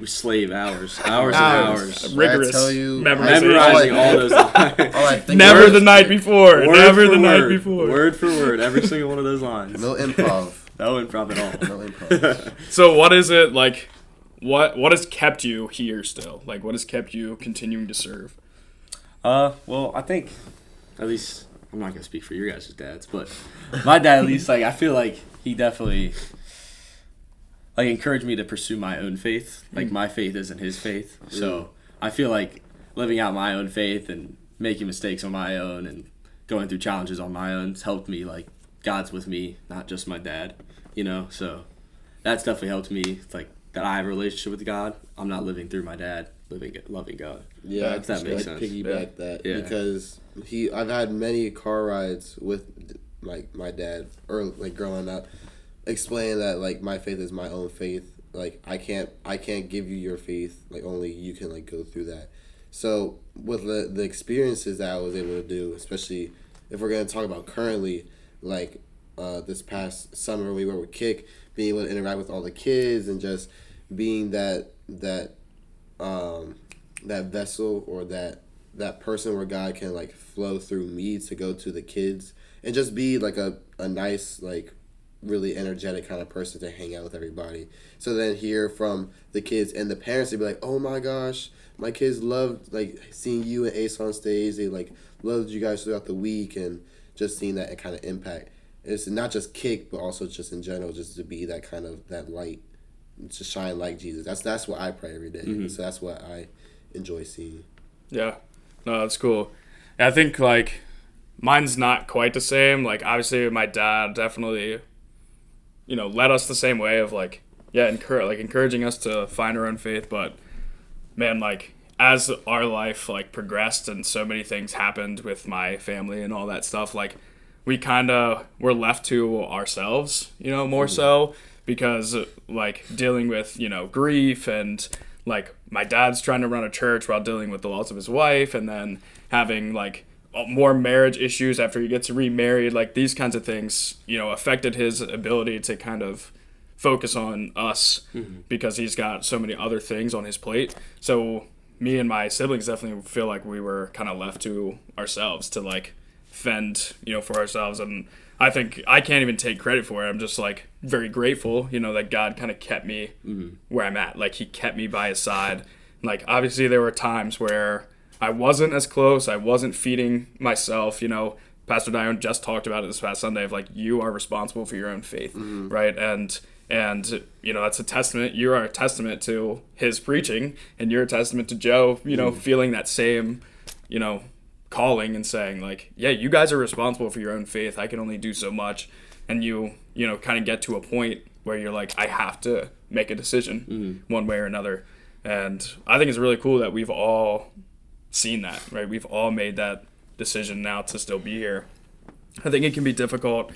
[SPEAKER 2] slave hours and hours.
[SPEAKER 3] rigorous
[SPEAKER 1] tell you,
[SPEAKER 2] Memorizing all those lines.
[SPEAKER 1] All I think
[SPEAKER 3] Never
[SPEAKER 1] of
[SPEAKER 3] the
[SPEAKER 1] is
[SPEAKER 3] night before.
[SPEAKER 2] Word
[SPEAKER 3] Never
[SPEAKER 2] for
[SPEAKER 3] the night
[SPEAKER 2] word.
[SPEAKER 3] before.
[SPEAKER 2] Word for word, every single one of those lines.
[SPEAKER 1] no improv.
[SPEAKER 2] No improv at all.
[SPEAKER 1] No improv.
[SPEAKER 3] So what is it like? What has kept you here still? Like what has kept you continuing to serve?
[SPEAKER 2] Well, I think, at least, I'm not gonna speak for your guys' dads, but my dad, at least, like, I feel like he definitely, like, encouraged me to pursue my own faith. Like, my faith isn't his faith, so I feel like living out my own faith and making mistakes on my own and going through challenges on my own has helped me. Like, God's with me, not just my dad, so that's definitely helped me. Like, that I have a relationship with God. I'm not living through my dad, loving God.
[SPEAKER 1] Yeah,
[SPEAKER 2] If that makes sense.
[SPEAKER 1] Piggyback that
[SPEAKER 2] Yeah.
[SPEAKER 1] because I've had many car rides with like my dad, or like growing up, explaining that like my faith is my own faith. Like I can't give you your faith. Like only you can like go through that. So with the experiences that I was able to do, especially if we're gonna talk about currently, like this past summer we were with Kick, being able to interact with all the kids and just being that vessel or that person where God can like flow through me to go to the kids and just be like a nice like really energetic kind of person to hang out with everybody. So then hear from the kids and the parents, they'd be like, oh my gosh, my kids loved like seeing you and Ace on stage. They like loved you guys throughout the week, and just seeing that kind of impact. It's not just kick, but also just in general, just to be that kind of that light, to shine like Jesus. That's what I pray every day.
[SPEAKER 2] Mm-hmm.
[SPEAKER 1] So that's what I enjoy seeing.
[SPEAKER 3] Yeah. No, that's cool. I think, like, mine's not quite the same. Like, obviously, my dad definitely, led us the same way of, like, encouraging us to find our own faith. But, man, like, as our life, like, progressed and so many things happened with my family and all that stuff, like, we kind of were left to ourselves, more so, because, like, dealing with, grief and, like, my dad's trying to run a church while dealing with the loss of his wife, and then having, like, more marriage issues after he gets remarried. Like, these kinds of things, affected his ability to kind of focus on us, because he's got so many other things on his plate. So me and my siblings definitely feel like we were kind of left to ourselves to, like, fend, for ourselves. And I think I can't even take credit for it. I'm just, like, very grateful, that God kind of kept me where I'm at. Like, he kept me by his side. Like, obviously there were times where I wasn't as close. I wasn't feeding myself, Pastor Dion just talked about it this past Sunday of, like, you are responsible for your own faith, right? And that's a testament. You are a testament to his preaching, and you're a testament to Joe, feeling that same, calling and saying, like, yeah, you guys are responsible for your own faith. I can only do so much. And you kind of get to a point where you're like, I have to make a decision one way or another. And I think it's really cool that we've all seen that, right? We've all made that decision now to still be here. I think it can be difficult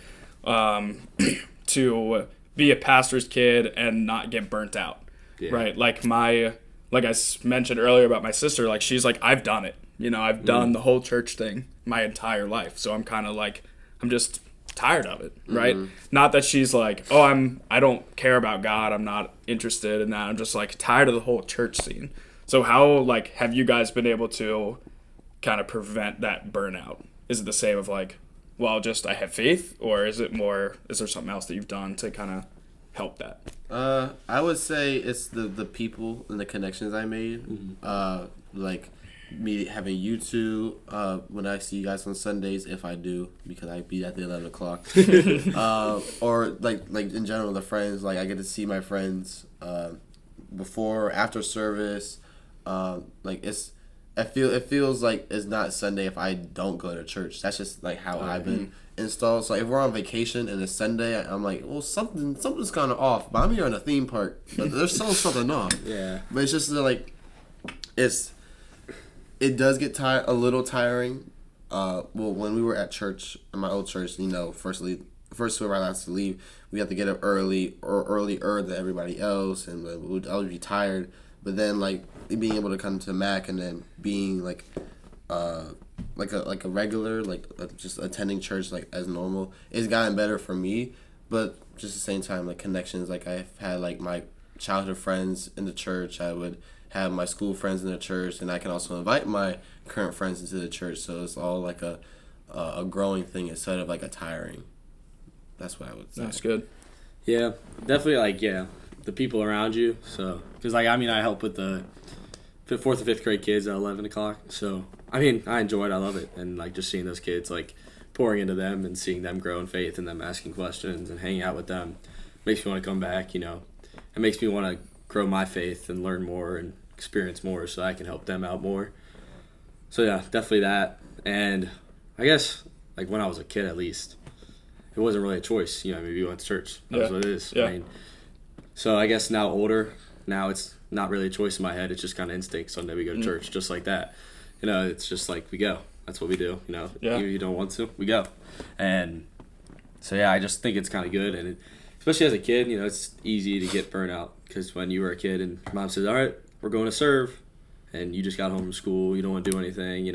[SPEAKER 3] to be a pastor's kid and not get burnt out, right? Like I mentioned earlier about my sister, like, she's like, I've done it. I've done the whole church thing my entire life. So I'm kind of like, I'm just tired of it, right? Not that she's like, oh, I don't care about God. I'm not interested in that. I'm just, like, tired of the whole church scene. So how, like, have you guys been able to kind of prevent that burnout? Is it the same of, like, well, just I have faith, or is there something else that you've done to kind of help that?
[SPEAKER 1] I would say it's the people and the connections I made. Like me having you two, when I see you guys on Sundays, if I do, because I be at the 11 o'clock. Or like in general, the friends, like, I get to see my friends before or after service. Like, it feels like it's not Sunday if I don't go to church. That's just, like, how I've been installed. So if we're on vacation and it's Sunday, I'm like, well, something's kind of off. But I'm here in a theme park, but there's still something off. Yeah. But it's just like, it does get a little tiring. Well, when we were at church, in my old church, first whoever I to leave, we had to get up early or earlier than everybody else, and I would be tired. But then, like, being able to come to MACC and then being like a regular, like, just attending church like as normal, it's gotten better for me. But just at the same time, like, connections, like, I've had, like, my childhood friends in the church. I would have my school friends in the church, and I can also invite my current friends into the church. So it's all like a growing thing instead of, like, a tiring. That's what I would say.
[SPEAKER 3] That's good.
[SPEAKER 2] Yeah, definitely, like, the people around you. So, because, like, I mean, I help with the 4th and 5th grade kids at 11 o'clock. So, I mean, I enjoy it. I love it. And, like, just seeing those kids, like, pouring into them and seeing them grow in faith and them asking questions and hanging out with them makes me want to come back, It makes me want to grow my faith and learn more and experience more so I can help them out more. So, yeah, definitely that. And I guess, like, when I was a kid, at least, it wasn't really a choice. Maybe you went to church. That's what it is.
[SPEAKER 3] Yeah.
[SPEAKER 2] I mean, so I guess now older, now it's not really a choice in my head. It's just kind of instinct. Sunday we go to church, just like that. It's just like we go. That's what we do. You don't want to, we go. And so, yeah, I just think it's kind of good. And especially as a kid, it's easy to get burnt out because when you were a kid and mom says, all right, we're going to serve, and you just got home from school, you don't want to do anything,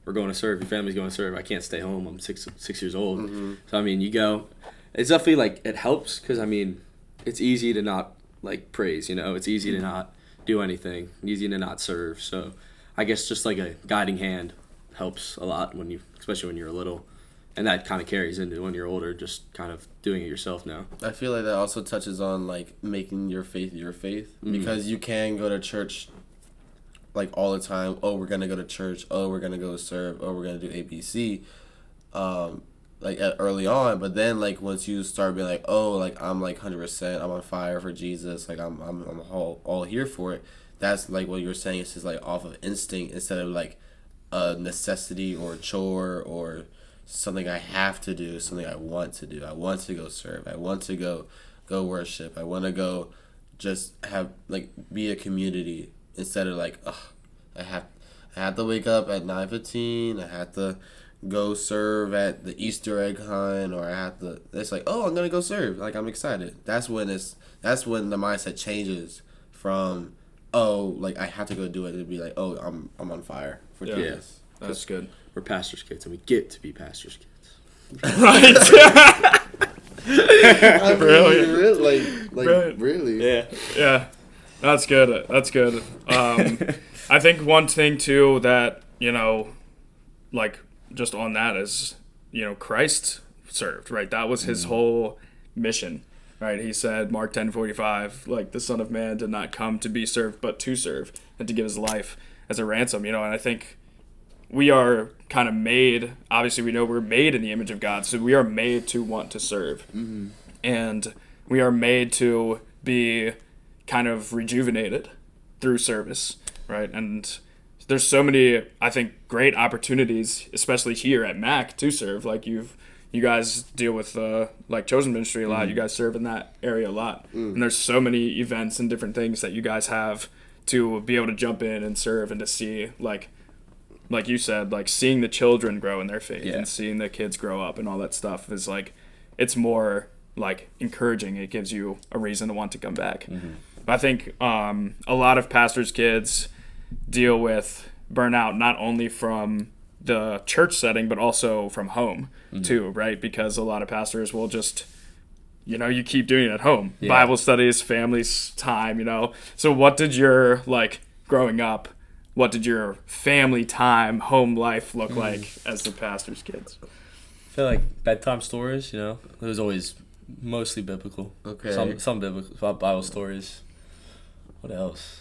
[SPEAKER 2] we're going to serve, your family's going to serve, I can't stay home, I'm six years old. So, I mean, you go. It's definitely, like, it helps because, I mean, it's easy to not, like, praise, it's easy to not do anything, easy to not serve. So I guess just like a guiding hand helps a lot especially when you're little. And that kind of carries into when you're older, just kind of doing it yourself now.
[SPEAKER 1] I feel like that also touches on like making your faith because you can go to church like all the time. Oh, we're gonna go to church. Oh, we're gonna go serve. Oh, we're gonna do ABC. Like early on, but then like once you start being like, oh, like I'm like 100%, I'm on fire for Jesus. Like I'm all here for it. That's like what you're saying. It's just like off of instinct instead of like a necessity or a chore or something I have to do, something I want to do. I want to go serve. I want to go worship. I want to go just have like be a community instead of like, ugh, I have to wake up at 9:15. I have to go serve at the Easter egg hunt, or I have to. It's like, oh, I'm gonna go serve. Like I'm excited. That's when the mindset changes from, oh, like I have to go do it. It'd be like, oh, I'm on fire for Jesus.
[SPEAKER 3] That's good.
[SPEAKER 2] We're pastors' kids, and we get to be pastors' kids.
[SPEAKER 3] Right.
[SPEAKER 1] Brilliant.
[SPEAKER 3] Brilliant.
[SPEAKER 1] Really.
[SPEAKER 3] Yeah. That's good. I think one thing too that, like just on that is, Christ served, right? That was his whole mission, right? He said, Mark 10:45, like the Son of Man did not come to be served, but to serve and to give his life as a ransom, and I think we are kind of made, obviously we know we're made in the image of God, so we are made to want to serve. Mm-hmm. And we are made to be kind of rejuvenated through service, right? And there's so many, I think, great opportunities, especially here at MACC, to serve. Like you guys deal with like chosen ministry a lot. Mm-hmm. You guys serve in that area a lot. And there's so many events and different things that you guys have to be able to jump in and serve and to see, like you said, like seeing the children grow in their faith and seeing the kids grow up and all that stuff is like, it's more like encouraging. It gives you a reason to want to come back. Mm-hmm. I think a lot of pastors' kids deal with burnout not only from the church setting but also from home too, right? Because a lot of pastors will just, you keep doing it at home. Yeah. Bible studies, families, time, So what did your, like, growing up, what did your family time, home life look like as the pastor's kids?
[SPEAKER 2] I feel like bedtime stories, it was always mostly biblical. Okay. Some biblical Bible stories. What else?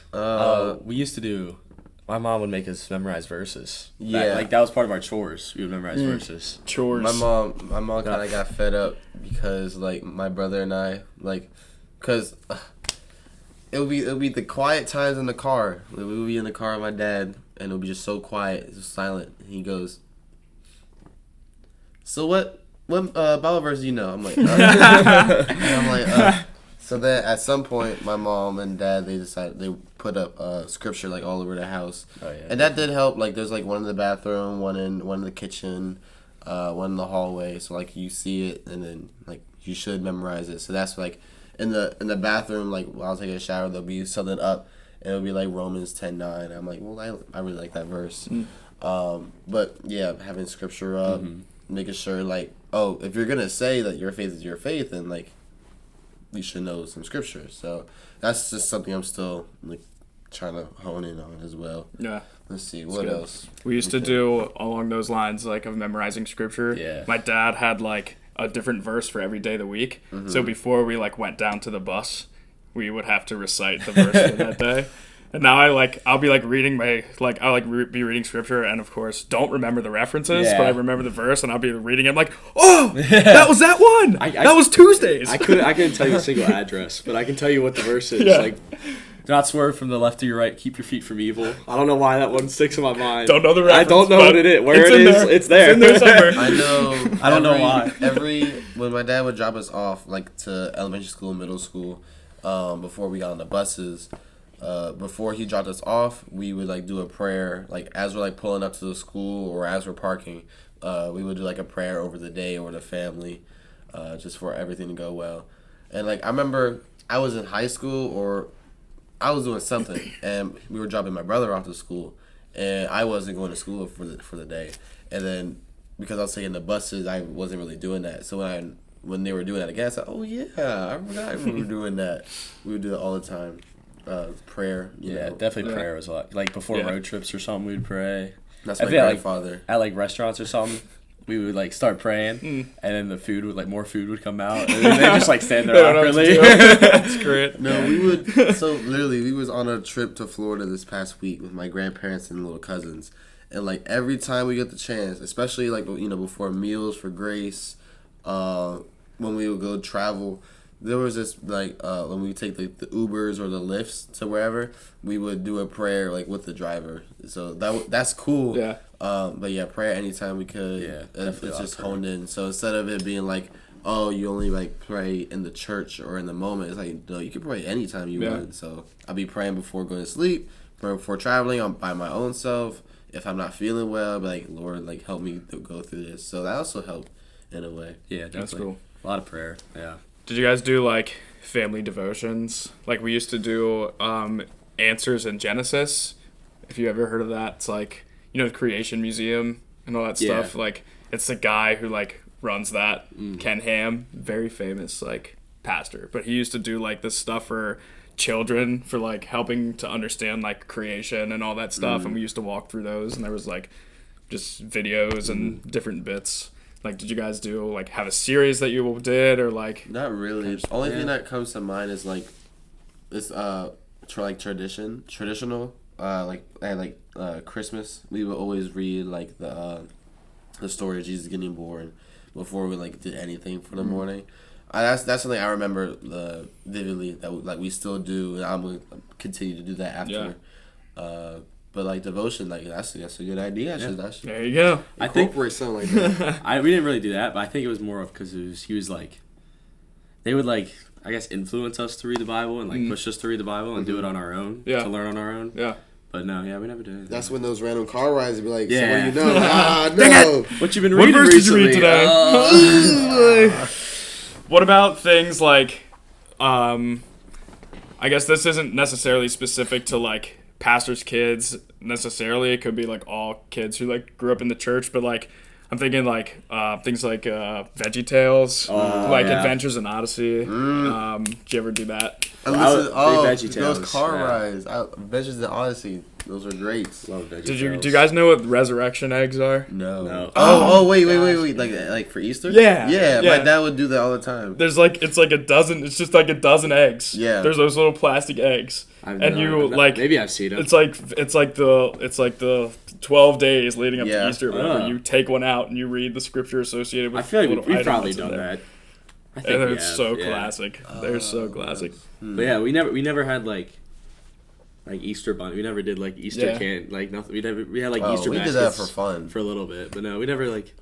[SPEAKER 2] We used to do. My mom would make us memorize verses.
[SPEAKER 1] Yeah,
[SPEAKER 2] that was part of our chores. We would memorize verses.
[SPEAKER 3] Chores.
[SPEAKER 1] My mom kind of got fed up because like my brother and I because it would be the quiet times in the car. We would be in the car with my dad, and it would be just so quiet, just silent. And he goes, "So what Bible verse do you know?" I'm like, and I'm like, So then at some point, my mom and dad, they put up scripture like all over the house. Oh, yeah. And that did help. Like there's like one in the bathroom, one in the kitchen, one in the hallway. So like you see it, and then like you should memorize it. So that's like in the bathroom, like while I was taking a shower, there'll be something up, and it'll be like Romans 10:9. I'm like, well, I really like that verse. But yeah, having scripture up, making sure like, oh, if you're gonna say that your faith is your faith, then like you should know some scripture. So that's just something I'm still like trying to hone in on as well. Yeah. Let's see what else
[SPEAKER 3] we used to do along those lines, like of memorizing scripture. Yeah. My dad had like a different verse for every day of the week. So before we like went down to the bus, we would have to recite the verse for that day. And now I'll be like reading be reading scripture, and of course don't remember the references, but I remember the verse, and I'll be reading it. I'm like, oh, that was that one. That was Tuesdays.
[SPEAKER 2] I couldn't tell you a single address, but I can tell you what the verse is. Yeah. Like, do not swerve from the left to your right. Keep your feet from evil. I don't know why that one sticks in my mind.
[SPEAKER 3] Don't know the reference.
[SPEAKER 2] I don't know what it is. Where it is, it's there.
[SPEAKER 3] It's in there somewhere.
[SPEAKER 1] I know.
[SPEAKER 2] I don't know why.
[SPEAKER 1] When my dad would drop us off, like to elementary school, and middle school, before we got on the buses. Before he dropped us off, we would like do a prayer, like as we're like pulling up to the school or as we're parking, we would do like a prayer over the day or the family, just for everything to go well. And like I remember I was in high school or I was doing something, and we were dropping my brother off to school, and I wasn't going to school for the day. And then because I was taking the buses, I wasn't really doing that. So when they were doing that again, I said, "Oh yeah, I forgot we were doing that." We would do it all the time. Prayer. You know.
[SPEAKER 2] Definitely prayer was a lot. Like before road trips or something, we'd pray.
[SPEAKER 1] That's my grandfather.
[SPEAKER 2] At like restaurants or something, we would like start praying, and then the food would more food would come out, and they just like stand there
[SPEAKER 3] They don't know what to
[SPEAKER 2] awkwardly.
[SPEAKER 3] do. That's great.
[SPEAKER 1] No, we would. So literally, we was on a trip to Florida this past week with my grandparents and little cousins, and like every time we get the chance, especially like before meals for Grace, when we would go travel, there was this like when we take the Ubers or the Lyfts to wherever, we would do a prayer like with the driver. So that's cool.
[SPEAKER 3] Yeah.
[SPEAKER 1] But yeah, prayer anytime we could.
[SPEAKER 2] Yeah,
[SPEAKER 1] It's
[SPEAKER 2] definitely
[SPEAKER 1] just
[SPEAKER 2] prayer.
[SPEAKER 1] honed in. So instead of it being like, oh, you only like pray in the church or in the moment, it's like, no, you can pray anytime you want. So I'll be praying before going to sleep, praying before traveling by my own self. If I'm not feeling well, I'll be like, Lord, like help me to go through this. So that also helped in a way.
[SPEAKER 2] Yeah, definitely.
[SPEAKER 3] That's cool.
[SPEAKER 2] A lot of prayer. Yeah.
[SPEAKER 3] Did you guys do like family devotions? Like we used to do Answers in Genesis. If you ever heard of that, it's like the Creation Museum and all that stuff. Like it's the guy who like runs that, Ken Ham, very famous like pastor. But he used to do like this stuff for children for like helping to understand like creation and all that stuff. And we used to walk through those, and there was like just videos and different bits. Like, did you guys do like have a series that you did or like?
[SPEAKER 1] Not really. The only thing that comes to mind is like this traditional Christmas. We would always read like the story of Jesus getting born before we like did anything for the morning. That's something I remember vividly that we still do, and I'm gonna continue to do that after. But like devotion, like that's a good idea.
[SPEAKER 3] There you go.
[SPEAKER 2] I think
[SPEAKER 1] incorporate something like that.
[SPEAKER 2] we didn't really do that, but I think it was more of because he was like, they would like, I guess, influence us to read the Bible and like push us to read the Bible and do it on our own, to learn on our own.
[SPEAKER 3] Yeah.
[SPEAKER 2] But no, we never did anything.
[SPEAKER 1] That's when those random car rides would be like,
[SPEAKER 2] Yeah.
[SPEAKER 1] so what do you know? No.
[SPEAKER 2] What you been
[SPEAKER 3] What
[SPEAKER 2] reading
[SPEAKER 3] verse did you
[SPEAKER 2] recently?
[SPEAKER 3] read today? What about things like, I guess this isn't necessarily specific to like pastors' kids necessarily. It could be like all kids who like grew up in the church, but like I'm thinking like things like Veggie Tales, like Adventures in Odyssey. Did you ever do that?
[SPEAKER 1] And
[SPEAKER 2] Veggie
[SPEAKER 1] those
[SPEAKER 2] Tales,
[SPEAKER 1] car rides, Adventures in Odyssey, those are great.
[SPEAKER 2] Love Veggie
[SPEAKER 3] Do
[SPEAKER 2] Tales.
[SPEAKER 3] you guys know what resurrection eggs are?
[SPEAKER 1] No.
[SPEAKER 2] No.
[SPEAKER 1] Wait. Like for Easter?
[SPEAKER 3] Yeah.
[SPEAKER 1] Yeah,
[SPEAKER 3] Yeah.
[SPEAKER 1] my dad would do that all the time.
[SPEAKER 3] There's like it's like a dozen. It's just like a dozen eggs.
[SPEAKER 1] Yeah.
[SPEAKER 3] There's those little plastic eggs, and you like
[SPEAKER 2] maybe I've seen it.
[SPEAKER 3] It's like the 12 days leading up to Easter, where you take one out and you read the scripture associated with.
[SPEAKER 2] I feel like
[SPEAKER 3] little
[SPEAKER 2] we've
[SPEAKER 3] item
[SPEAKER 2] probably
[SPEAKER 3] that's in
[SPEAKER 2] done
[SPEAKER 3] there.
[SPEAKER 2] that. I think
[SPEAKER 3] And
[SPEAKER 2] we
[SPEAKER 3] it's
[SPEAKER 2] have,
[SPEAKER 3] so
[SPEAKER 2] yeah.
[SPEAKER 3] classic. They're so classic.
[SPEAKER 2] But yeah, we never had like Easter bunny. We never did like Easter
[SPEAKER 3] Yeah.
[SPEAKER 2] can like nothing. We had like Easter
[SPEAKER 1] we did
[SPEAKER 2] baskets
[SPEAKER 1] that for fun.
[SPEAKER 2] for a little bit, but no, we never like.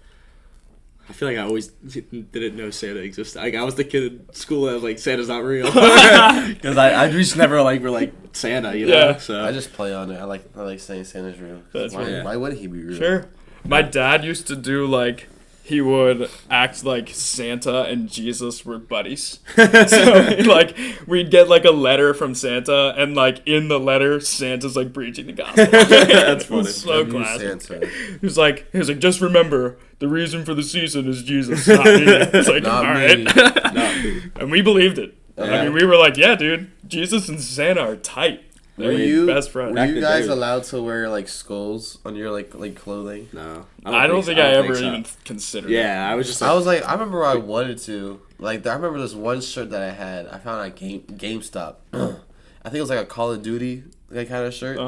[SPEAKER 2] I feel like I always didn't know Santa existed. Like I was the kid in school that was like Santa's not real because I just never like were like Santa, you know.
[SPEAKER 3] Yeah.
[SPEAKER 2] So
[SPEAKER 1] I just play on it. I like saying Santa's real.
[SPEAKER 3] That's
[SPEAKER 2] funny.
[SPEAKER 1] Why would he be real?
[SPEAKER 3] Sure. My dad used to do like he would act like Santa and Jesus were buddies. So like we'd get like a letter from Santa, and like in the letter Santa's like preaching the gospel.
[SPEAKER 2] That's funny.
[SPEAKER 3] So
[SPEAKER 1] W
[SPEAKER 3] classic.
[SPEAKER 1] Santa.
[SPEAKER 3] He was like, just remember, the reason for the season is Jesus, not me. It's like,
[SPEAKER 1] Not
[SPEAKER 3] all
[SPEAKER 1] me.
[SPEAKER 3] right. And we believed it. I mean, we were like, yeah, dude, Jesus and Santa are tight. They're
[SPEAKER 1] Were you
[SPEAKER 3] best friends.
[SPEAKER 1] Were you
[SPEAKER 2] in
[SPEAKER 1] guys
[SPEAKER 2] the day.
[SPEAKER 1] allowed to wear like skulls on your like clothing?
[SPEAKER 2] no,
[SPEAKER 3] I don't think I ever
[SPEAKER 2] so.
[SPEAKER 3] even considered it.
[SPEAKER 2] Yeah, I was just.
[SPEAKER 1] I was like, I remember I wanted to. Like, I remember this one shirt that I had. I found at GameStop. I think it was like a Call of Duty like kind of shirt,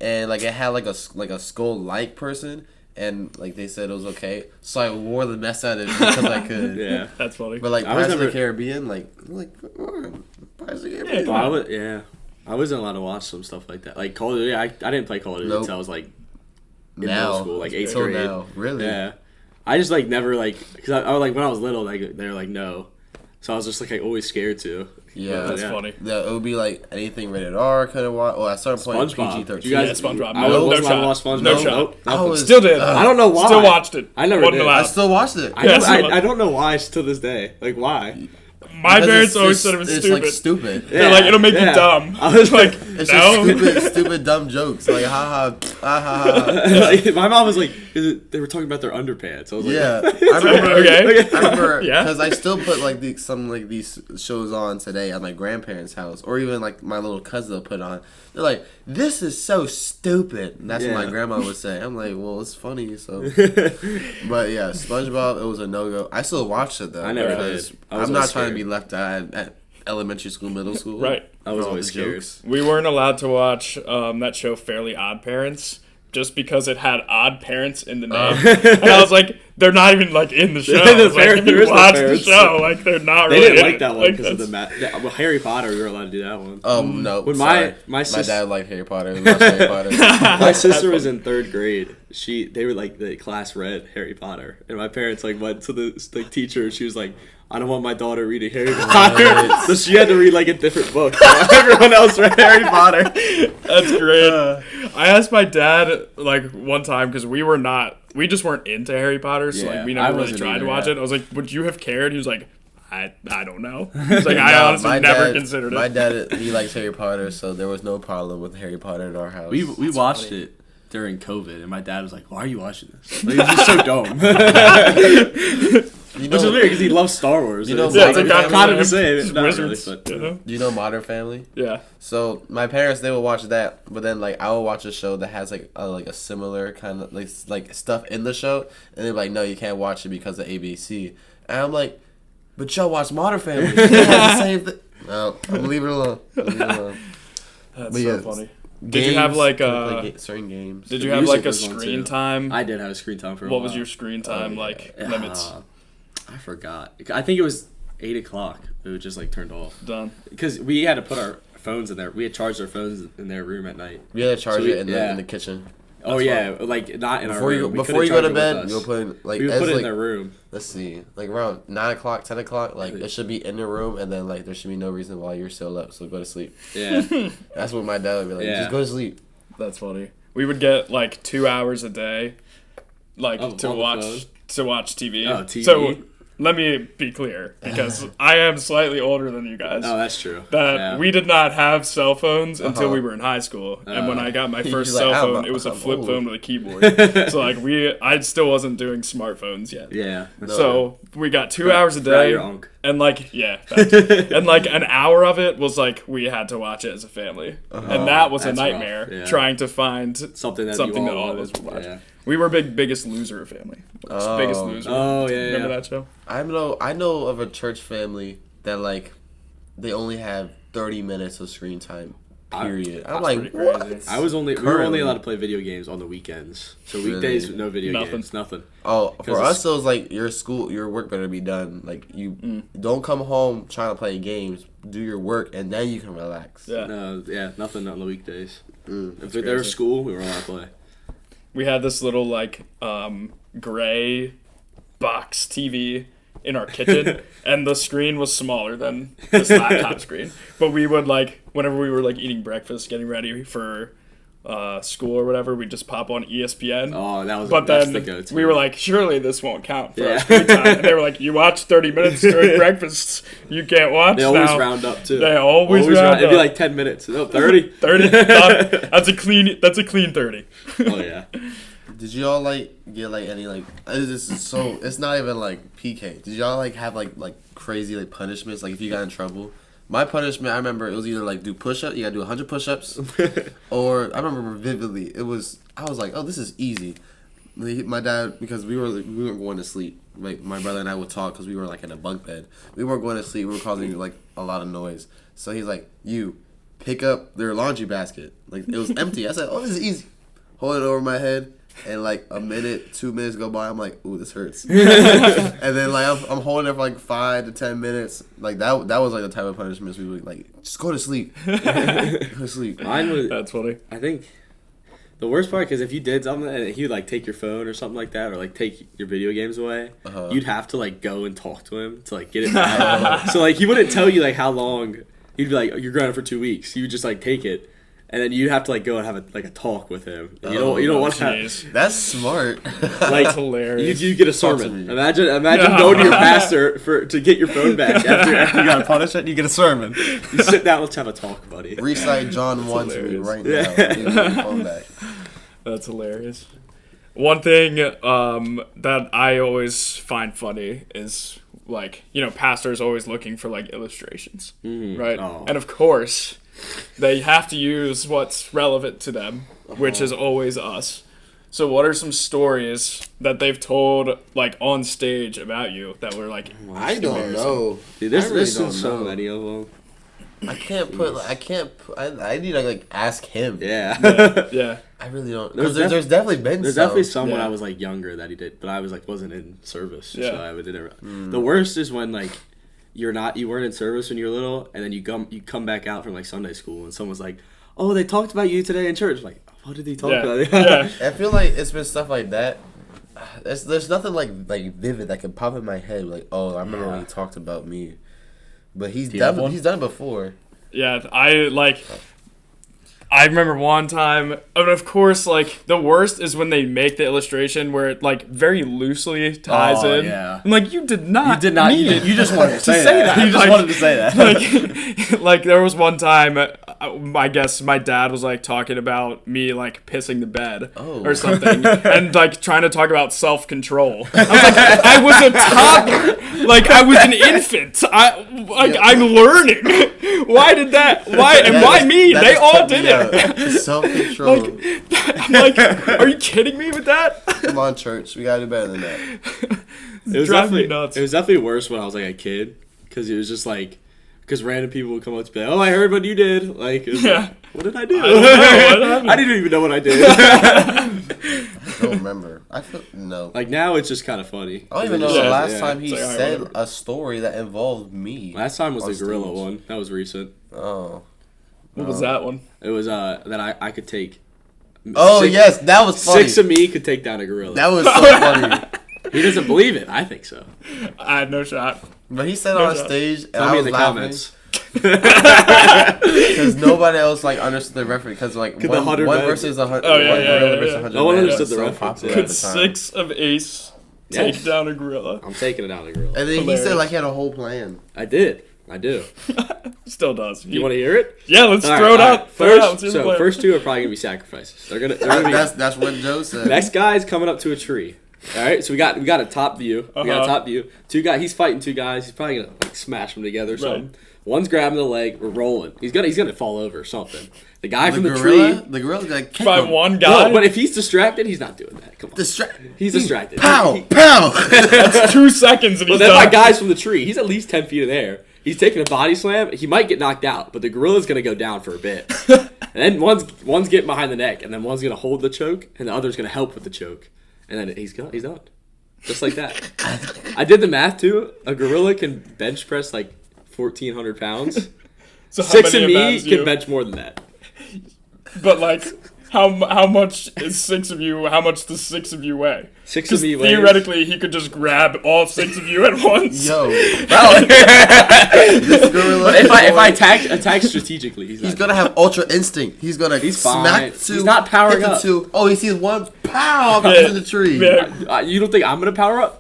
[SPEAKER 1] and like it had like a skull-like person, and like they said it was okay. So I wore the mess out of it because I could.
[SPEAKER 2] Yeah.
[SPEAKER 3] That's funny.
[SPEAKER 1] But like
[SPEAKER 2] I was
[SPEAKER 1] Pirates of the
[SPEAKER 2] never-
[SPEAKER 1] Caribbean, Pirates of the Caribbean.
[SPEAKER 3] Yeah.
[SPEAKER 2] I wasn't allowed to watch some stuff like that. Like Call of Duty, I didn't play Call of Duty
[SPEAKER 1] Nope.
[SPEAKER 2] until I was like in
[SPEAKER 1] Now,
[SPEAKER 2] middle school, like 8th
[SPEAKER 1] till
[SPEAKER 2] grade.
[SPEAKER 1] now, really?
[SPEAKER 2] Yeah. I just like never like because I was like when I was little, like they were like no, so I was just like always scared to.
[SPEAKER 1] Yeah,
[SPEAKER 3] That's
[SPEAKER 2] yeah.
[SPEAKER 3] funny.
[SPEAKER 1] Yeah, it would be like anything rated R kind of watch. Well, I started playing
[SPEAKER 2] SpongeBob.
[SPEAKER 1] PG-13.
[SPEAKER 2] You guys,
[SPEAKER 3] Yeah, SpongeBob.
[SPEAKER 2] I
[SPEAKER 3] No
[SPEAKER 2] wasn't allowed to
[SPEAKER 3] shot.
[SPEAKER 2] watch SpongeBob.
[SPEAKER 3] No shot.
[SPEAKER 2] Nope,
[SPEAKER 1] I
[SPEAKER 2] nothing.
[SPEAKER 1] was-
[SPEAKER 3] Still did.
[SPEAKER 2] I don't know why.
[SPEAKER 3] Still watched it.
[SPEAKER 2] I never
[SPEAKER 3] Wasn't
[SPEAKER 2] did.
[SPEAKER 1] I
[SPEAKER 3] allowed.
[SPEAKER 1] still watched it.
[SPEAKER 2] I
[SPEAKER 3] Yeah,
[SPEAKER 2] don't,
[SPEAKER 3] so-
[SPEAKER 2] I don't know why to this day. Like why?
[SPEAKER 3] My
[SPEAKER 1] Because
[SPEAKER 3] parents always said it was
[SPEAKER 1] it's
[SPEAKER 3] stupid.
[SPEAKER 1] like stupid.
[SPEAKER 3] They're like, it'll make you dumb.
[SPEAKER 2] I was like,
[SPEAKER 1] It's
[SPEAKER 3] No.
[SPEAKER 1] just stupid, dumb jokes. Like, ha ha, ha ha ha.
[SPEAKER 2] like, my mom was like, they were talking about their underpants. I was like,
[SPEAKER 1] Yeah, I remember.
[SPEAKER 3] Okay.
[SPEAKER 1] I remember
[SPEAKER 3] Yeah.
[SPEAKER 1] because I still put like these shows on today at my grandparents' house, or even like my little cousin will put on. They're like, "This is so stupid." And that's what my
[SPEAKER 2] Yeah.
[SPEAKER 1] grandma would say. I'm like, "Well, it's funny." So, but yeah, SpongeBob, it was a no go. I still watched it though.
[SPEAKER 2] I never
[SPEAKER 1] because
[SPEAKER 2] did. I was
[SPEAKER 1] I'm
[SPEAKER 2] always
[SPEAKER 1] not trying to
[SPEAKER 2] scared.
[SPEAKER 1] be left out at elementary school, middle school.
[SPEAKER 3] Right.
[SPEAKER 2] I was
[SPEAKER 1] for all
[SPEAKER 2] always
[SPEAKER 1] the
[SPEAKER 2] scared.
[SPEAKER 1] jokes.
[SPEAKER 3] We weren't allowed to watch that show Fairly Odd Parents just because it had odd parents in the name. And I was like, they're not even like in the show.
[SPEAKER 2] Yeah,
[SPEAKER 3] I was like, if
[SPEAKER 2] there
[SPEAKER 3] you
[SPEAKER 2] is no
[SPEAKER 3] watch the
[SPEAKER 2] parents.
[SPEAKER 3] show, like they're not
[SPEAKER 2] They
[SPEAKER 3] really
[SPEAKER 2] didn't
[SPEAKER 3] in
[SPEAKER 2] like
[SPEAKER 3] it.
[SPEAKER 2] that one
[SPEAKER 3] Like,
[SPEAKER 2] because of the
[SPEAKER 3] that's-
[SPEAKER 2] well, Harry Potter. We were allowed to do that one.
[SPEAKER 1] No,
[SPEAKER 2] When
[SPEAKER 1] sorry.
[SPEAKER 2] my sis-
[SPEAKER 1] dad liked Harry Potter. We watched Harry Potter.
[SPEAKER 2] My sister was in 3rd grade. They were like the class read Harry Potter, and my parents like went to the teacher. And she was like, "I don't want my daughter reading Harry Potter," so she had to read like a different book. Everyone else read Harry Potter.
[SPEAKER 3] That's great. I asked my dad like one time because we just weren't into Harry Potter, so
[SPEAKER 2] Yeah,
[SPEAKER 3] like we
[SPEAKER 2] I
[SPEAKER 3] never really
[SPEAKER 2] wasn't
[SPEAKER 3] tried to
[SPEAKER 2] either,
[SPEAKER 3] watch
[SPEAKER 2] yeah.
[SPEAKER 3] it. I was like, "Would you have cared?" He was like, I don't know." He's like, "I
[SPEAKER 1] No,
[SPEAKER 3] honestly
[SPEAKER 1] my
[SPEAKER 3] never
[SPEAKER 1] dad-
[SPEAKER 3] considered
[SPEAKER 1] My
[SPEAKER 3] it."
[SPEAKER 1] dad, he likes Harry Potter, so there was no problem with Harry Potter in our house.
[SPEAKER 2] We watched it during COVID, and my dad was like, "Why are you watching this? Like, it's just so dumb."
[SPEAKER 1] You
[SPEAKER 2] Which is
[SPEAKER 1] know,
[SPEAKER 2] weird because he loves Star Wars.
[SPEAKER 1] You know,
[SPEAKER 2] It's
[SPEAKER 1] Yeah,
[SPEAKER 2] like,
[SPEAKER 1] it's
[SPEAKER 2] it's kind of the same.
[SPEAKER 3] It's
[SPEAKER 2] Not really,
[SPEAKER 3] wizards,
[SPEAKER 2] but-
[SPEAKER 3] you know?
[SPEAKER 1] do you know Modern Family?
[SPEAKER 3] Yeah.
[SPEAKER 1] So my parents, they would watch that, but then like I would watch a show that has like a similar kind of like stuff in the show, and they're like, "No, you can't watch it because of ABC." And I'm like, "But y'all watch Modern Family. It has the same thing." No, I'm leaving it alone.
[SPEAKER 3] That's
[SPEAKER 1] But
[SPEAKER 3] so
[SPEAKER 1] yeah,
[SPEAKER 3] funny. Did you have
[SPEAKER 1] Games,
[SPEAKER 3] like
[SPEAKER 1] play certain games?
[SPEAKER 3] Did
[SPEAKER 2] The
[SPEAKER 3] you have like
[SPEAKER 2] music
[SPEAKER 3] a
[SPEAKER 2] was on,
[SPEAKER 3] screen
[SPEAKER 2] too.
[SPEAKER 3] time?
[SPEAKER 2] I did have a screen time for a
[SPEAKER 3] What
[SPEAKER 2] while.
[SPEAKER 3] was your screen time like limits?
[SPEAKER 2] I forgot. I think it was 8 o'clock. It was just like turned off
[SPEAKER 3] Done.
[SPEAKER 2] because we had to put our phones in there. We had charged our phones in their room at night.
[SPEAKER 1] We had to charge
[SPEAKER 2] So we-
[SPEAKER 1] it
[SPEAKER 2] yeah.
[SPEAKER 1] in the kitchen.
[SPEAKER 2] Oh yeah, like not in
[SPEAKER 1] Before
[SPEAKER 2] our
[SPEAKER 1] you
[SPEAKER 2] room. We
[SPEAKER 1] before
[SPEAKER 2] couldn't
[SPEAKER 1] you go to
[SPEAKER 2] charge it
[SPEAKER 1] bed,
[SPEAKER 2] with
[SPEAKER 1] you'll
[SPEAKER 2] us.
[SPEAKER 1] put in, like
[SPEAKER 2] We would
[SPEAKER 1] as,
[SPEAKER 2] put it in
[SPEAKER 1] like,
[SPEAKER 2] their room.
[SPEAKER 1] Let's see, like around 9 o'clock, 10 o'clock. Like it should be in the room, and then like there should be no reason why you're still up. So go to sleep.
[SPEAKER 2] Yeah,
[SPEAKER 1] That's what my dad would be like.
[SPEAKER 2] Yeah.
[SPEAKER 1] Just go to sleep.
[SPEAKER 3] That's funny. We would get like 2 hours a day, like
[SPEAKER 2] Oh,
[SPEAKER 3] to
[SPEAKER 2] on the
[SPEAKER 3] watch
[SPEAKER 2] phone?
[SPEAKER 3] TV.
[SPEAKER 2] Oh, TV.
[SPEAKER 3] So let me be clear, because I am slightly older than you guys.
[SPEAKER 2] oh that's true.
[SPEAKER 3] That
[SPEAKER 2] Yeah.
[SPEAKER 3] we did not have cell phones until
[SPEAKER 1] Uh-huh.
[SPEAKER 3] we were in high school, and when I got my
[SPEAKER 1] You're
[SPEAKER 3] first
[SPEAKER 1] like,
[SPEAKER 3] cell
[SPEAKER 1] I'm-
[SPEAKER 3] phone, it was a
[SPEAKER 1] I'm
[SPEAKER 3] flip
[SPEAKER 1] old.
[SPEAKER 3] phone with a keyboard. So like I still wasn't doing smartphones yet.
[SPEAKER 2] Yeah.
[SPEAKER 3] So we got 2 hours a
[SPEAKER 2] Forgot
[SPEAKER 3] day,
[SPEAKER 2] your unk.
[SPEAKER 3] and like and like an hour of it was like we had to watch it as a family, and that was a
[SPEAKER 2] That's rough,
[SPEAKER 3] nightmare
[SPEAKER 2] yeah.
[SPEAKER 3] trying to find
[SPEAKER 2] Something that
[SPEAKER 3] something
[SPEAKER 2] you
[SPEAKER 3] that all of
[SPEAKER 2] wanted.
[SPEAKER 3] us would watch.
[SPEAKER 2] Yeah.
[SPEAKER 3] We were Biggest Loser family.
[SPEAKER 1] Oh.
[SPEAKER 3] Biggest Loser.
[SPEAKER 2] Oh yeah.
[SPEAKER 3] Remember
[SPEAKER 2] yeah.
[SPEAKER 3] that show?
[SPEAKER 1] I know of a church family that like they only have 30 minutes of screen time. Period. I'm like,
[SPEAKER 3] pretty
[SPEAKER 1] what?
[SPEAKER 3] crazy.
[SPEAKER 2] We were only
[SPEAKER 1] Currently.
[SPEAKER 2] allowed to play video games on the weekends. So weekdays,
[SPEAKER 1] Really?
[SPEAKER 2] no video
[SPEAKER 3] Nothing.
[SPEAKER 2] games, nothing.
[SPEAKER 1] Oh, for
[SPEAKER 2] Because
[SPEAKER 1] us, it was like your work better be done. Like you don't come home trying to play games. Do your work and then you can relax.
[SPEAKER 3] Yeah.
[SPEAKER 2] No, yeah, nothing on the weekdays.
[SPEAKER 1] Mm.
[SPEAKER 2] If there was school, we were allowed to play.
[SPEAKER 3] We had this little like gray box TV in our kitchen, and the screen was smaller than this laptop screen. But we would like whenever we were like eating breakfast, getting ready for school or whatever, we'd just pop on ESPN.
[SPEAKER 2] Oh,
[SPEAKER 3] But
[SPEAKER 2] that's
[SPEAKER 3] then
[SPEAKER 2] the go-to.
[SPEAKER 3] we were like, surely this won't count for
[SPEAKER 2] Yeah.
[SPEAKER 3] our screen time. And they were like, you watch 30 minutes during breakfast, you can't watch
[SPEAKER 2] they always
[SPEAKER 3] now.
[SPEAKER 2] round up too.
[SPEAKER 3] They always round
[SPEAKER 2] It'd be
[SPEAKER 3] up.
[SPEAKER 2] like 10 minutes. No, 30.
[SPEAKER 3] 30. That's a clean 30.
[SPEAKER 2] Oh yeah.
[SPEAKER 1] Did y'all like get like any like this is so it's not even like PK. Did y'all like have like crazy like punishments like if you got in trouble? My punishment I remember it was either like do push up, you gotta do 100 push ups, or I remember vividly I was like, oh, this is easy. My dad, because we weren't going to sleep. Like my brother and I would talk because we were like in a bunk bed. We weren't going to sleep. We were causing like a lot of noise. So he's like, you pick up their laundry basket. Like it was empty. I said, oh, this is easy. Hold it over my head. And like a minute, 2 minutes go by, I'm like, ooh, this hurts. And then like I'm holding it for like 5 to 10 minutes. Like that was like the type of punishments we would like. Just go to sleep. Go to sleep.
[SPEAKER 2] Mine was.
[SPEAKER 3] That's funny.
[SPEAKER 2] I think the worst part because if you did something and he would like take your phone or something like that or like take your video games away, you'd have to like go and talk to him to like get it back. So like he wouldn't tell you like how long. He'd be like, you're grounded for 2 weeks. You would just like take it. and then you have to like go and have a talk with him. And you don't want to have,
[SPEAKER 3] Jeez.
[SPEAKER 1] That's smart.
[SPEAKER 2] like
[SPEAKER 3] That's hilarious.
[SPEAKER 2] you get a
[SPEAKER 1] Talk to
[SPEAKER 2] sermon.
[SPEAKER 1] me.
[SPEAKER 2] Imagine going to your pastor to get your phone back after you got punished it. You get a sermon. You sit down. Let's have a talk, buddy.
[SPEAKER 1] Recite John 1 to me
[SPEAKER 3] hilarious.
[SPEAKER 1] right
[SPEAKER 2] Yeah.
[SPEAKER 1] now. Give me your phone back.
[SPEAKER 3] That's hilarious. One thing that I always find funny is like, pastors always looking for like illustrations, right?
[SPEAKER 2] Oh.
[SPEAKER 3] And of course, they have to use what's relevant to them, which is always us. So what are some stories that they've told like on stage about you that were like
[SPEAKER 1] I don't know.
[SPEAKER 2] Dude, there's
[SPEAKER 1] I really
[SPEAKER 2] been
[SPEAKER 1] don't
[SPEAKER 2] so
[SPEAKER 1] know.
[SPEAKER 2] many of them.
[SPEAKER 1] I need to like ask him.
[SPEAKER 2] Yeah.
[SPEAKER 3] Yeah.
[SPEAKER 1] I really don't.
[SPEAKER 2] There's
[SPEAKER 1] Because there's definitely been
[SPEAKER 2] There's
[SPEAKER 1] some.
[SPEAKER 2] definitely some when
[SPEAKER 3] Yeah.
[SPEAKER 2] I was like younger that he did, but I was like wasn't in service.
[SPEAKER 3] Yeah.
[SPEAKER 2] So I didn't. The worst is when like you weren't in service when you were little, and then you come back out from like Sunday school, and someone's like, "Oh, they talked about you today in church." Like, what did he talk
[SPEAKER 3] Yeah.
[SPEAKER 2] about?
[SPEAKER 3] Yeah.
[SPEAKER 1] I feel like it's been stuff like that. There's nothing like vivid that can pop in my head. Like, oh, I remember when he talked about me. But he's
[SPEAKER 2] you have
[SPEAKER 1] done.
[SPEAKER 2] one?
[SPEAKER 1] He's done it before.
[SPEAKER 3] Yeah, I remember one time, and of course, like, the worst is when they make the illustration where it, like, very loosely ties
[SPEAKER 2] Oh,
[SPEAKER 3] in.
[SPEAKER 2] yeah.
[SPEAKER 3] I'm like, you did not.
[SPEAKER 2] You did not.
[SPEAKER 3] mean it.
[SPEAKER 2] You just wanted to say
[SPEAKER 3] that.
[SPEAKER 2] that. You just
[SPEAKER 3] Like-
[SPEAKER 2] wanted to say that.
[SPEAKER 3] like, there was one time, I guess my dad was, like, talking about me, like, pissing the bed or something, and, like, trying to talk about self-control. I was like, I was a toddler. Like, I was an infant. I'm learning. Why me? They all did it.
[SPEAKER 1] Self-control.
[SPEAKER 3] I'm like, are you kidding me with that?
[SPEAKER 1] Come on, church. We gotta do better than that.
[SPEAKER 2] It was
[SPEAKER 3] driving me
[SPEAKER 2] definitely
[SPEAKER 3] nuts.
[SPEAKER 2] It was definitely worse when I was like a kid, because it was just like, because random people would come up to me, "Oh, I heard what you did." Like, it was like, what did I do?
[SPEAKER 3] I don't know, what happened?
[SPEAKER 2] I didn't even know what I did.
[SPEAKER 1] I don't remember. I feel no.
[SPEAKER 2] Like now, it's just kind of funny.
[SPEAKER 1] I don't even know
[SPEAKER 3] Yeah,
[SPEAKER 1] the last
[SPEAKER 2] yeah.
[SPEAKER 1] time he
[SPEAKER 3] It's like, alright,
[SPEAKER 1] said
[SPEAKER 3] whatever.
[SPEAKER 1] a story that involved me.
[SPEAKER 2] Last time was
[SPEAKER 1] on
[SPEAKER 2] the gorilla
[SPEAKER 1] stage.
[SPEAKER 2] one. That was recent.
[SPEAKER 1] Oh.
[SPEAKER 3] What was that one?
[SPEAKER 2] It was that I could take.
[SPEAKER 1] Oh
[SPEAKER 2] six-
[SPEAKER 1] yes, that was funny.
[SPEAKER 2] 6 of me could take down a gorilla.
[SPEAKER 1] That was so funny.
[SPEAKER 2] He doesn't believe it. I think so.
[SPEAKER 3] I had no shot.
[SPEAKER 1] But he said
[SPEAKER 3] No
[SPEAKER 1] on
[SPEAKER 3] doubt.
[SPEAKER 1] stage, and
[SPEAKER 2] Tell
[SPEAKER 1] I
[SPEAKER 2] me in
[SPEAKER 1] was
[SPEAKER 2] the
[SPEAKER 1] laughing
[SPEAKER 2] comments.
[SPEAKER 1] because nobody else like understood the reference. Because like
[SPEAKER 2] Could the
[SPEAKER 1] one
[SPEAKER 2] 100 men-
[SPEAKER 1] versus 100.
[SPEAKER 3] Oh, yeah,
[SPEAKER 1] one
[SPEAKER 3] yeah,
[SPEAKER 1] gorilla
[SPEAKER 3] yeah,
[SPEAKER 1] versus
[SPEAKER 3] yeah.
[SPEAKER 1] 100
[SPEAKER 2] No one
[SPEAKER 1] men
[SPEAKER 2] understood
[SPEAKER 1] was
[SPEAKER 2] the
[SPEAKER 1] so
[SPEAKER 2] reference,
[SPEAKER 1] popular
[SPEAKER 2] yeah.
[SPEAKER 1] at
[SPEAKER 3] Could
[SPEAKER 1] the time.
[SPEAKER 3] 6 of Ace take
[SPEAKER 2] Yes.
[SPEAKER 3] down a gorilla?
[SPEAKER 2] I'm taking it down a gorilla.
[SPEAKER 1] And then he
[SPEAKER 3] Hilarious.
[SPEAKER 1] said like he had a whole plan.
[SPEAKER 2] I do.
[SPEAKER 3] Still does.
[SPEAKER 2] You want to hear it?
[SPEAKER 3] Yeah, let's
[SPEAKER 2] All right,
[SPEAKER 3] throw it
[SPEAKER 2] all
[SPEAKER 3] out.
[SPEAKER 2] right.
[SPEAKER 3] Throw it out. Let's hear the plan.
[SPEAKER 2] First two are probably gonna be sacrifices. They're gonna be.
[SPEAKER 1] That's what Joe said.
[SPEAKER 2] Next guy's coming up to a tree. All right, so we got a top view. We got a
[SPEAKER 3] Uh-huh.
[SPEAKER 2] top view. Two guys. He's fighting two guys. He's probably gonna like smash them together. Or something.
[SPEAKER 3] Right.
[SPEAKER 2] One's grabbing the leg. We're rolling. He's gonna fall over or something. The guy from the
[SPEAKER 1] gorilla,
[SPEAKER 2] tree.
[SPEAKER 1] the gorilla's gonna kick
[SPEAKER 3] By
[SPEAKER 1] him.
[SPEAKER 3] one guy.
[SPEAKER 2] No, but if he's distracted, he's not doing that. Come on. He's distracted.
[SPEAKER 1] Pow! Pow!
[SPEAKER 3] That's 2 seconds and
[SPEAKER 2] But
[SPEAKER 3] he's
[SPEAKER 2] then my
[SPEAKER 3] done.
[SPEAKER 2] guy's from the tree. He's at least 10 feet in the air. He's taking a body slam. He might get knocked out, but the gorilla's gonna go down for a bit. And then one's getting behind the neck, and then one's gonna hold the choke, and the other's gonna help with the choke, and then he's done. Just like that. I did the math too. A gorilla can bench press like 1,400 pounds.
[SPEAKER 3] So how
[SPEAKER 2] 6
[SPEAKER 3] many
[SPEAKER 2] of
[SPEAKER 3] of that
[SPEAKER 2] me
[SPEAKER 3] is
[SPEAKER 2] can
[SPEAKER 3] you?
[SPEAKER 2] bench more than that.
[SPEAKER 3] But like, how much is 6 of you? How much does 6 of you weigh?
[SPEAKER 2] 6 of
[SPEAKER 3] Because
[SPEAKER 2] me weighs-
[SPEAKER 3] theoretically, he could just grab all 6 of you at once.
[SPEAKER 1] Yo,
[SPEAKER 2] Well,
[SPEAKER 1] this gorilla.
[SPEAKER 2] but if I attack strategically,
[SPEAKER 1] He's gonna have ultra instinct. He's gonna
[SPEAKER 2] He's
[SPEAKER 1] smack
[SPEAKER 2] fine.
[SPEAKER 1] two.
[SPEAKER 2] He's not powering
[SPEAKER 1] hit the
[SPEAKER 2] up.
[SPEAKER 1] two. Oh, he sees one. Pow!
[SPEAKER 3] Yeah.
[SPEAKER 1] Into the tree.
[SPEAKER 3] Yeah.
[SPEAKER 2] You don't think I'm gonna power up?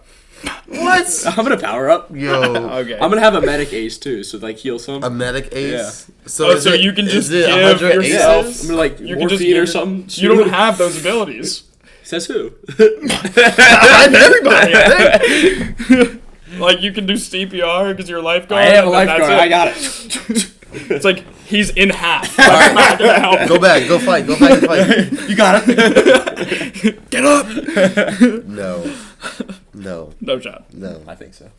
[SPEAKER 1] What?
[SPEAKER 2] I'm gonna power up.
[SPEAKER 1] Yo,
[SPEAKER 3] Okay.
[SPEAKER 2] I'm gonna have a medic ace too, so like heal some.
[SPEAKER 1] a medic ace.
[SPEAKER 3] Oh, so you can
[SPEAKER 1] is
[SPEAKER 3] just
[SPEAKER 1] it
[SPEAKER 3] give
[SPEAKER 1] 100
[SPEAKER 3] yourself-
[SPEAKER 1] aces?
[SPEAKER 2] I'm gonna like
[SPEAKER 3] You can just
[SPEAKER 2] morphine or
[SPEAKER 3] give-
[SPEAKER 2] something.
[SPEAKER 3] You don't have those abilities.
[SPEAKER 2] Says who?
[SPEAKER 3] Everybody, I think. Like, you can do CPR because you're a lifeguard.
[SPEAKER 2] I am a
[SPEAKER 3] and that's
[SPEAKER 2] lifeguard.
[SPEAKER 3] it.
[SPEAKER 2] I got it.
[SPEAKER 3] It's like, he's in half. Like, not gonna help.
[SPEAKER 1] Go back. Go fight. Go fight. Go fight.
[SPEAKER 2] You got it.
[SPEAKER 3] Get up!
[SPEAKER 1] No. No.
[SPEAKER 3] No shot.
[SPEAKER 1] No.
[SPEAKER 2] I think so.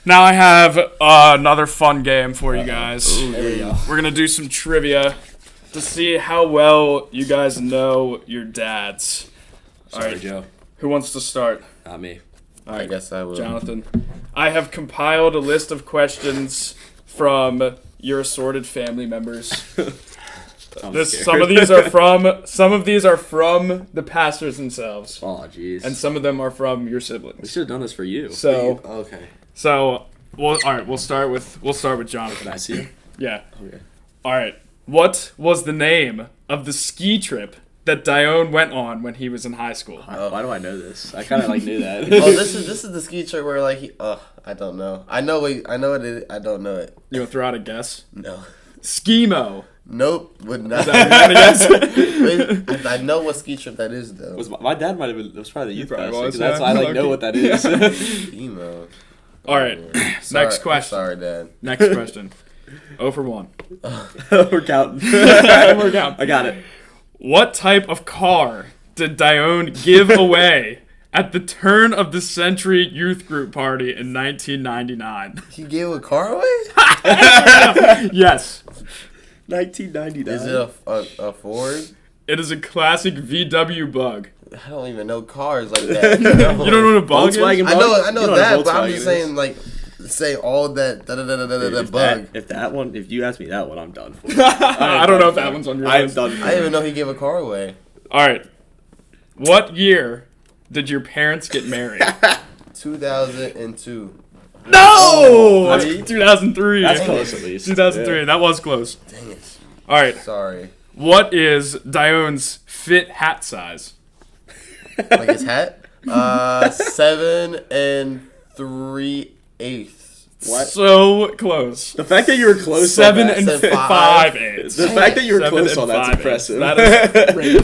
[SPEAKER 3] Now I have another fun game for you guys.
[SPEAKER 2] There we go.
[SPEAKER 3] We're gonna do some trivia to see how well you guys know your dads.
[SPEAKER 2] Sorry,
[SPEAKER 3] Alright.
[SPEAKER 2] Joe.
[SPEAKER 3] Who wants to start?
[SPEAKER 2] Not me.
[SPEAKER 1] I guess I will.
[SPEAKER 3] Jonathan. I have compiled a list of questions from your assorted family members.
[SPEAKER 2] I'm
[SPEAKER 3] Some
[SPEAKER 2] scared.
[SPEAKER 3] of these are from the pastors themselves,
[SPEAKER 2] Oh, jeez.
[SPEAKER 3] and some of them are from your
[SPEAKER 2] We
[SPEAKER 3] siblings.
[SPEAKER 2] should have done this for you.
[SPEAKER 3] So
[SPEAKER 1] Okay.
[SPEAKER 3] Well, all right. We'll start with Jonathan.
[SPEAKER 2] Can I see it?
[SPEAKER 3] Yeah.
[SPEAKER 2] Okay.
[SPEAKER 3] All right. What was the name of the ski trip that Dione went on when he was in high school?
[SPEAKER 2] Why do I know this? I kind of knew that.
[SPEAKER 1] Oh, this is the ski trip where like I don't know. I know it. I don't know it.
[SPEAKER 3] You want to throw out a guess?
[SPEAKER 1] No.
[SPEAKER 3] Skimo.
[SPEAKER 1] Nope. Would not.
[SPEAKER 3] Is that what you want to guess?
[SPEAKER 1] I know what ski trip that is though.
[SPEAKER 2] My dad might have been. It was probably the youth
[SPEAKER 3] Probably
[SPEAKER 2] pastor,
[SPEAKER 3] was,
[SPEAKER 2] 'cause that's
[SPEAKER 3] yeah.
[SPEAKER 2] why I know what that is.
[SPEAKER 1] Emo.
[SPEAKER 3] All right.
[SPEAKER 1] Sorry,
[SPEAKER 3] Next question.
[SPEAKER 1] Sorry, Dad.
[SPEAKER 3] Next question. 0 for 1.
[SPEAKER 2] We're counting.
[SPEAKER 3] We're down.
[SPEAKER 2] I got it.
[SPEAKER 3] What type of car did Dione give away at the turn of the century youth group party in 1999?
[SPEAKER 1] He gave a car away?
[SPEAKER 3] Yes.
[SPEAKER 2] 1999.
[SPEAKER 1] Is it a Ford?
[SPEAKER 3] It is a classic VW Bug.
[SPEAKER 1] I don't even know cars like that.
[SPEAKER 3] You don't know what a Bug
[SPEAKER 2] Volkswagen
[SPEAKER 3] is?
[SPEAKER 1] I know
[SPEAKER 2] You know what a
[SPEAKER 1] that, but I'm
[SPEAKER 2] Volkswagen
[SPEAKER 1] just
[SPEAKER 2] is?
[SPEAKER 1] saying like say all that
[SPEAKER 2] If
[SPEAKER 1] bug.
[SPEAKER 2] if you ask me that one, I'm done for.
[SPEAKER 3] I don't know if that one's on your
[SPEAKER 2] I'm
[SPEAKER 3] list.
[SPEAKER 2] done.
[SPEAKER 1] I didn't even know he gave a car away.
[SPEAKER 3] All right. What year did your parents get married?
[SPEAKER 1] 2002.
[SPEAKER 3] No!
[SPEAKER 2] That's-
[SPEAKER 3] That's 2003.
[SPEAKER 2] That's close at least.
[SPEAKER 3] 2003.
[SPEAKER 2] Yeah.
[SPEAKER 3] That was close.
[SPEAKER 1] Dang it.
[SPEAKER 3] All right.
[SPEAKER 1] Sorry.
[SPEAKER 3] What is Dione's fit hat size?
[SPEAKER 1] Like his hat? 7 3/8.
[SPEAKER 2] What?
[SPEAKER 3] So close.
[SPEAKER 2] The fact that you were close.
[SPEAKER 3] 7
[SPEAKER 2] on that,
[SPEAKER 3] and
[SPEAKER 1] Said
[SPEAKER 3] 5
[SPEAKER 1] 5.
[SPEAKER 3] 8.
[SPEAKER 2] the fact that you were
[SPEAKER 3] 7
[SPEAKER 2] close
[SPEAKER 3] and
[SPEAKER 2] on that's
[SPEAKER 3] 5/8.
[SPEAKER 2] impressive.
[SPEAKER 3] That is crazy.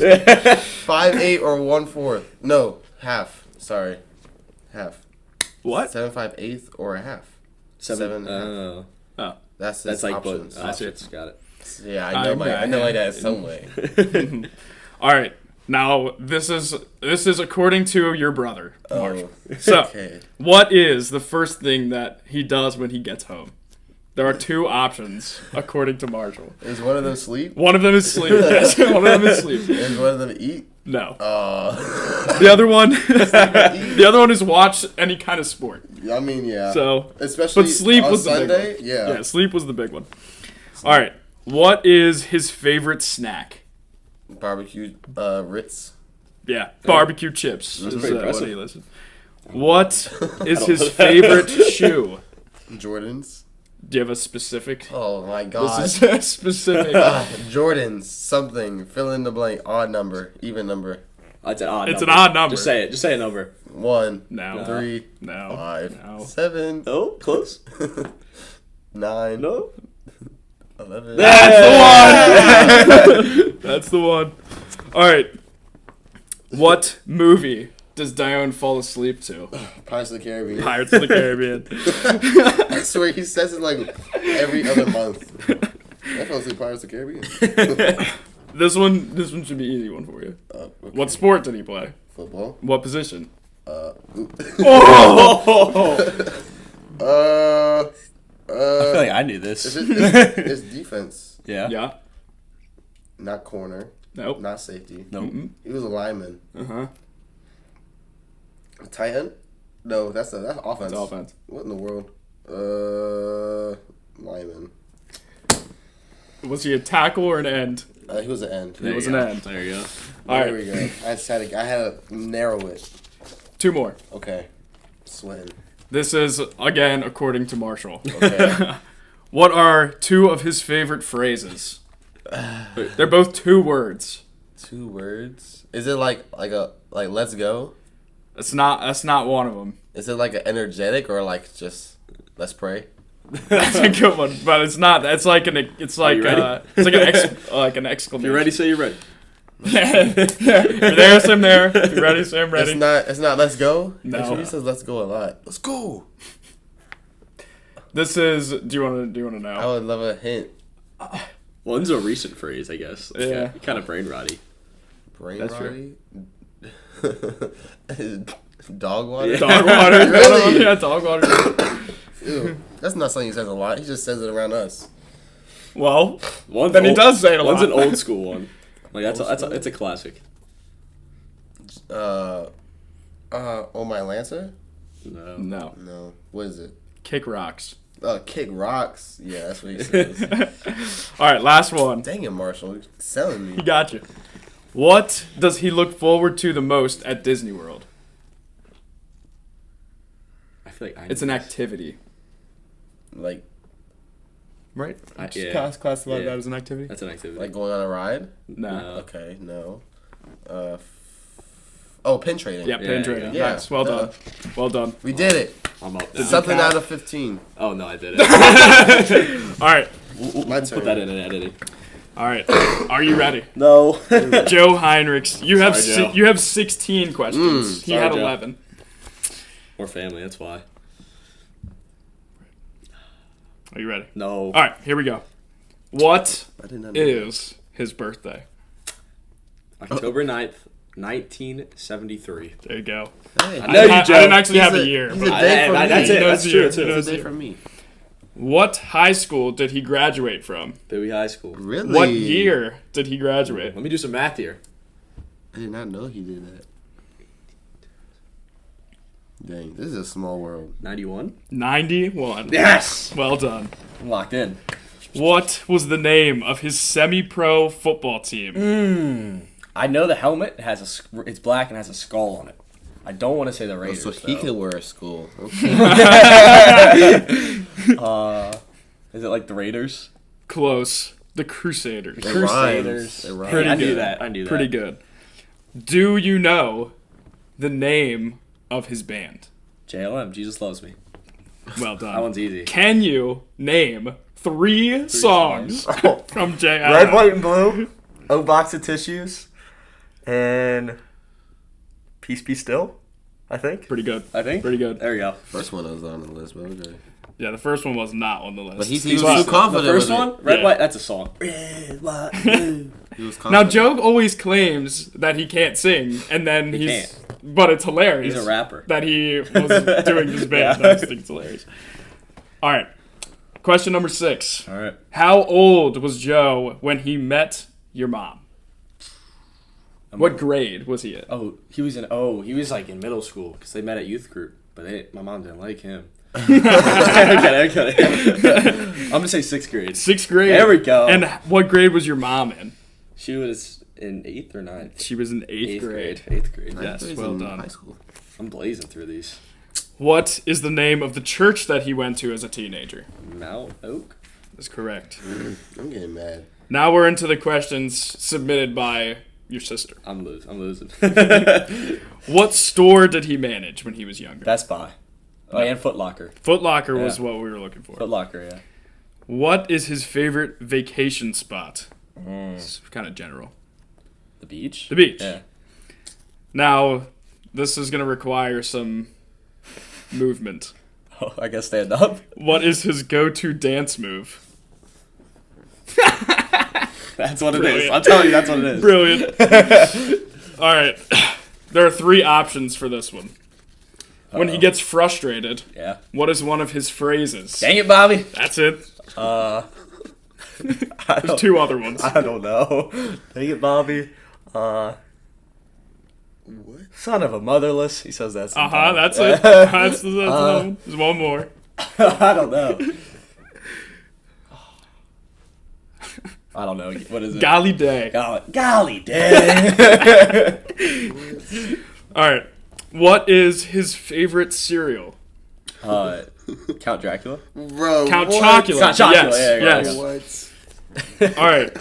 [SPEAKER 1] 5/8 or 1/4. No, half. Sorry. Half.
[SPEAKER 3] What?
[SPEAKER 1] 7 5/8 or a half. 7
[SPEAKER 2] Oh,
[SPEAKER 1] That's his
[SPEAKER 2] that's like
[SPEAKER 1] options.
[SPEAKER 2] both options. Got it.
[SPEAKER 1] Yeah, I know my dad some way.
[SPEAKER 3] All right. Now this is according to your brother, Marshall. So,
[SPEAKER 1] Okay.
[SPEAKER 3] what is the first thing that he does when he gets home? There are 2 options according to Marshall.
[SPEAKER 1] Is one of them sleep?
[SPEAKER 3] One of them is sleep. Yes, one of them is sleep.
[SPEAKER 1] Is one of them eat?
[SPEAKER 3] No.
[SPEAKER 1] The
[SPEAKER 3] The other one, the other one is watch any kind of sport.
[SPEAKER 1] I mean, yeah.
[SPEAKER 3] So,
[SPEAKER 1] especially
[SPEAKER 3] but sleep
[SPEAKER 1] on
[SPEAKER 3] was the big
[SPEAKER 1] Sunday.
[SPEAKER 3] one.
[SPEAKER 1] Yeah.
[SPEAKER 3] Yeah, sleep was the big one. All right. What is his favorite snack?
[SPEAKER 1] Barbecue Ritz.
[SPEAKER 3] Yeah, barbecue chips. Is
[SPEAKER 2] pretty
[SPEAKER 3] what
[SPEAKER 2] impressive.
[SPEAKER 3] he listed. What is
[SPEAKER 2] don't
[SPEAKER 3] his
[SPEAKER 2] know that.
[SPEAKER 3] favorite shoe?
[SPEAKER 1] Jordans.
[SPEAKER 3] Do you have a specific?
[SPEAKER 1] Oh my god.
[SPEAKER 3] This is a specific.
[SPEAKER 1] Jordans. Something. Fill in the blank. Odd number. Even number.
[SPEAKER 2] It's an odd.
[SPEAKER 3] It's
[SPEAKER 2] number.
[SPEAKER 3] an odd number.
[SPEAKER 2] Just say it. Just say a number.
[SPEAKER 1] 1.
[SPEAKER 3] No.
[SPEAKER 1] 3.
[SPEAKER 3] No.
[SPEAKER 1] 5.
[SPEAKER 3] No.
[SPEAKER 1] 7.
[SPEAKER 2] Oh, close.
[SPEAKER 1] 9.
[SPEAKER 2] No.
[SPEAKER 1] 11.
[SPEAKER 3] That's the one. That's the one. All right. What movie does Dione fall asleep to?
[SPEAKER 1] Pirates of the Caribbean.
[SPEAKER 3] Pirates of the Caribbean.
[SPEAKER 1] I swear he says it like every other month. I fell asleep Pirates of the Caribbean.
[SPEAKER 3] This one should be an easy one for you.
[SPEAKER 1] Okay.
[SPEAKER 3] What sport did he play?
[SPEAKER 1] Football.
[SPEAKER 3] What position?
[SPEAKER 1] Oop.
[SPEAKER 2] Oh! I feel like I knew this.
[SPEAKER 1] It's defense.
[SPEAKER 2] Yeah.
[SPEAKER 3] Yeah.
[SPEAKER 1] Not corner.
[SPEAKER 3] Nope.
[SPEAKER 1] Not safety.
[SPEAKER 2] No.
[SPEAKER 1] He was a lineman.
[SPEAKER 3] Uh-huh.
[SPEAKER 1] A tight end? No, that's offense.
[SPEAKER 3] It's offense.
[SPEAKER 1] What in the world? Lineman.
[SPEAKER 3] Was he a tackle or an end?
[SPEAKER 1] He was an end.
[SPEAKER 3] He was an end.
[SPEAKER 2] There you go.
[SPEAKER 3] All
[SPEAKER 1] There
[SPEAKER 3] right.
[SPEAKER 1] we go. I had to narrow it.
[SPEAKER 3] 2 more.
[SPEAKER 1] Okay. Sweating.
[SPEAKER 3] This is, again, according to Marshall.
[SPEAKER 1] Okay.
[SPEAKER 3] What are 2 of his favorite phrases? They're both 2 words.
[SPEAKER 1] 2 words. Is it like let's go?
[SPEAKER 3] That's not one of them.
[SPEAKER 1] Is it like an energetic or like just let's pray?
[SPEAKER 3] That's a good one, but it's not. It's like an
[SPEAKER 2] you ready?
[SPEAKER 3] like an exclamation.
[SPEAKER 2] If you're ready, say you're ready.
[SPEAKER 3] If you're there, say I'm there. If you're ready, say I'm ready.
[SPEAKER 1] It's not let's go.
[SPEAKER 3] No.
[SPEAKER 1] Actually, he says let's go a lot. Let's go.
[SPEAKER 3] This is. Do you want to
[SPEAKER 1] I
[SPEAKER 3] know?
[SPEAKER 1] would love a hint.
[SPEAKER 2] One's a recent phrase, I guess.
[SPEAKER 3] Yeah.
[SPEAKER 2] Kind of brain rotty.
[SPEAKER 1] Brain
[SPEAKER 3] That's
[SPEAKER 1] rotty. Dog water.
[SPEAKER 2] Yeah.
[SPEAKER 3] Dog water.
[SPEAKER 1] Really?
[SPEAKER 3] Yeah, dog water.
[SPEAKER 1] Ew. That's not something he says a lot. He just says it around us.
[SPEAKER 3] Well,
[SPEAKER 2] One's
[SPEAKER 3] then he
[SPEAKER 2] old-
[SPEAKER 3] does say it a lot.
[SPEAKER 2] One's an old school one. Like it's a classic.
[SPEAKER 1] Oh my Lancer?
[SPEAKER 2] No.
[SPEAKER 3] No.
[SPEAKER 1] No. What is it?
[SPEAKER 3] Kick rocks.
[SPEAKER 1] Kick rocks. Yeah, that's what he says.
[SPEAKER 3] All right, last one.
[SPEAKER 1] Dang it, Marshall. You're selling
[SPEAKER 3] He
[SPEAKER 1] me.
[SPEAKER 3] got you. What does he look forward to the most at Disney World?
[SPEAKER 2] I feel like I
[SPEAKER 3] It's an activity.
[SPEAKER 1] like
[SPEAKER 3] Right?
[SPEAKER 2] Yeah.
[SPEAKER 3] Classify
[SPEAKER 2] Yeah.
[SPEAKER 3] that as an activity?
[SPEAKER 2] That's an activity.
[SPEAKER 1] like going on a ride?
[SPEAKER 3] No.
[SPEAKER 1] Okay, no. Pin trading.
[SPEAKER 3] Yeah, pin
[SPEAKER 2] Yeah,
[SPEAKER 3] trading.
[SPEAKER 1] yeah.
[SPEAKER 3] Nice. Well done. Well done.
[SPEAKER 1] We did it.
[SPEAKER 2] I'm up now.
[SPEAKER 1] It's something
[SPEAKER 3] count?
[SPEAKER 1] out of 15.
[SPEAKER 2] Oh, no, I did it.
[SPEAKER 3] All right.
[SPEAKER 1] My
[SPEAKER 2] Put
[SPEAKER 1] turn.
[SPEAKER 2] that in editing.
[SPEAKER 3] All right. Are you ready?
[SPEAKER 2] No.
[SPEAKER 3] Joe Heinrichs, you have
[SPEAKER 2] Sorry, Joe.
[SPEAKER 3] you have 16 questions. He
[SPEAKER 2] Sorry,
[SPEAKER 3] had
[SPEAKER 2] Joe.
[SPEAKER 3] 11.
[SPEAKER 2] More family, that's why.
[SPEAKER 3] Are you ready?
[SPEAKER 2] No.
[SPEAKER 3] All right, here we go. What
[SPEAKER 1] I did not know.
[SPEAKER 3] is his birthday?
[SPEAKER 2] October 9th, 1973.
[SPEAKER 3] There you go.
[SPEAKER 1] Hey,
[SPEAKER 2] I know you,
[SPEAKER 3] I
[SPEAKER 2] Joe.
[SPEAKER 3] didn't actually
[SPEAKER 1] He's
[SPEAKER 3] have a
[SPEAKER 1] a-
[SPEAKER 3] year.
[SPEAKER 1] he's
[SPEAKER 3] but-
[SPEAKER 1] a day from me.
[SPEAKER 2] That's it.
[SPEAKER 3] He knows
[SPEAKER 2] That's
[SPEAKER 3] the
[SPEAKER 2] true.
[SPEAKER 3] year.
[SPEAKER 2] Too.
[SPEAKER 3] He knows
[SPEAKER 1] It's a
[SPEAKER 3] the
[SPEAKER 1] day
[SPEAKER 3] year.
[SPEAKER 1] from me.
[SPEAKER 3] What high school did he graduate from?
[SPEAKER 2] Bowie High School.
[SPEAKER 1] Really?
[SPEAKER 3] What year did he graduate?
[SPEAKER 2] Let me do some math here.
[SPEAKER 1] I did not know he did that. Dang, this is a small world.
[SPEAKER 2] 91?
[SPEAKER 3] 91.
[SPEAKER 2] Yes!
[SPEAKER 3] Well done.
[SPEAKER 2] I'm locked in.
[SPEAKER 3] What was the name of his semi-pro football team?
[SPEAKER 2] I know the helmet has it's black and has a skull on it. I don't want to say the Raiders.
[SPEAKER 1] So he
[SPEAKER 2] though.
[SPEAKER 1] can wear a skull. Okay.
[SPEAKER 2] Is it like the Raiders?
[SPEAKER 3] Close. The Crusaders.
[SPEAKER 1] It
[SPEAKER 2] Crusaders.
[SPEAKER 1] rhymes. It rhymes.
[SPEAKER 3] Pretty
[SPEAKER 2] I knew
[SPEAKER 3] good.
[SPEAKER 2] that. I knew that.
[SPEAKER 3] Pretty good. Do you know the name of his band?
[SPEAKER 2] JLM. Jesus Loves Me.
[SPEAKER 3] Well
[SPEAKER 2] That
[SPEAKER 3] done.
[SPEAKER 2] one's easy.
[SPEAKER 3] Can you name three songs from J.I.?
[SPEAKER 2] Red, white, and blue. Oh, box of tissues. And Peace Be Still, I think.
[SPEAKER 3] Pretty good.
[SPEAKER 2] I think.
[SPEAKER 3] Pretty good.
[SPEAKER 2] There we go.
[SPEAKER 1] First one was on the list, but okay.
[SPEAKER 3] Yeah, the first one was not on the list.
[SPEAKER 1] But he
[SPEAKER 3] He's
[SPEAKER 1] was
[SPEAKER 3] not-
[SPEAKER 1] too confident.
[SPEAKER 2] The first
[SPEAKER 1] with
[SPEAKER 2] one?
[SPEAKER 1] it.
[SPEAKER 2] Red,
[SPEAKER 3] Yeah.
[SPEAKER 2] white. That's a song. Red, white, blue.
[SPEAKER 1] He was
[SPEAKER 3] Now,
[SPEAKER 1] confident.
[SPEAKER 3] Joe always claims that he can't sing, and then
[SPEAKER 2] He
[SPEAKER 3] he's. But it's hilarious.
[SPEAKER 2] He's a rapper.
[SPEAKER 3] That he was doing his band.
[SPEAKER 2] Yeah.
[SPEAKER 3] I just think it's hilarious. All right. Question number 6.
[SPEAKER 2] All right.
[SPEAKER 3] How old was Joe when he met your mom? What grade was he in?
[SPEAKER 2] He was like in middle school because they met at youth group, but my mom didn't like him. I'm gonna say 6th grade.
[SPEAKER 3] 6th grade.
[SPEAKER 2] There we go.
[SPEAKER 3] And what grade was your mom in?
[SPEAKER 2] She was in 8th or 9th.
[SPEAKER 3] She was in 8th grade.
[SPEAKER 2] 8th grade.
[SPEAKER 3] Yes,
[SPEAKER 1] He's
[SPEAKER 3] well
[SPEAKER 1] in
[SPEAKER 3] done.
[SPEAKER 1] High school.
[SPEAKER 2] I'm blazing through these.
[SPEAKER 3] What is the name of the church that he went to as a teenager?
[SPEAKER 2] Mount Oak.
[SPEAKER 3] That's correct.
[SPEAKER 1] I'm getting mad.
[SPEAKER 3] Now we're into the questions submitted by your sister.
[SPEAKER 2] I'm losing.
[SPEAKER 3] What store did he manage when he was younger?
[SPEAKER 2] Best Buy. Oh, and Foot Locker.
[SPEAKER 3] Foot Locker was
[SPEAKER 2] Yeah.
[SPEAKER 3] what we were looking for.
[SPEAKER 2] Foot Locker, yeah.
[SPEAKER 3] What is his favorite vacation spot? It's kind of general.
[SPEAKER 2] The beach.
[SPEAKER 3] The beach.
[SPEAKER 2] Yeah.
[SPEAKER 3] Now, this is going to require some movement.
[SPEAKER 2] Oh, I guess stand up.
[SPEAKER 3] What is his go-to dance move?
[SPEAKER 2] That's what it is.
[SPEAKER 3] Brilliant.
[SPEAKER 2] I'll tell you, that's what it is.
[SPEAKER 3] Brilliant. All right. There are 3 options for this one. When he gets frustrated,
[SPEAKER 2] Yeah.
[SPEAKER 3] what is one of his phrases?
[SPEAKER 2] Dang it, Bobby.
[SPEAKER 3] That's it.
[SPEAKER 2] I
[SPEAKER 3] There's 2 other ones.
[SPEAKER 2] don't know. Dang it, Bobby.
[SPEAKER 1] What?
[SPEAKER 2] Son of a motherless. He says that
[SPEAKER 3] That's
[SPEAKER 2] sometimes.
[SPEAKER 3] it. That's one. There's one more.
[SPEAKER 2] I don't know. I don't know. What is it?
[SPEAKER 3] Golly day.
[SPEAKER 2] Golly dang.
[SPEAKER 3] All right. What is his favorite cereal?
[SPEAKER 2] Count Dracula.
[SPEAKER 1] Bro,
[SPEAKER 3] Count
[SPEAKER 1] what?
[SPEAKER 3] Chocula.
[SPEAKER 2] Count Chocula,
[SPEAKER 3] Yes.
[SPEAKER 2] yeah,
[SPEAKER 3] Yes.
[SPEAKER 1] What?
[SPEAKER 3] All right.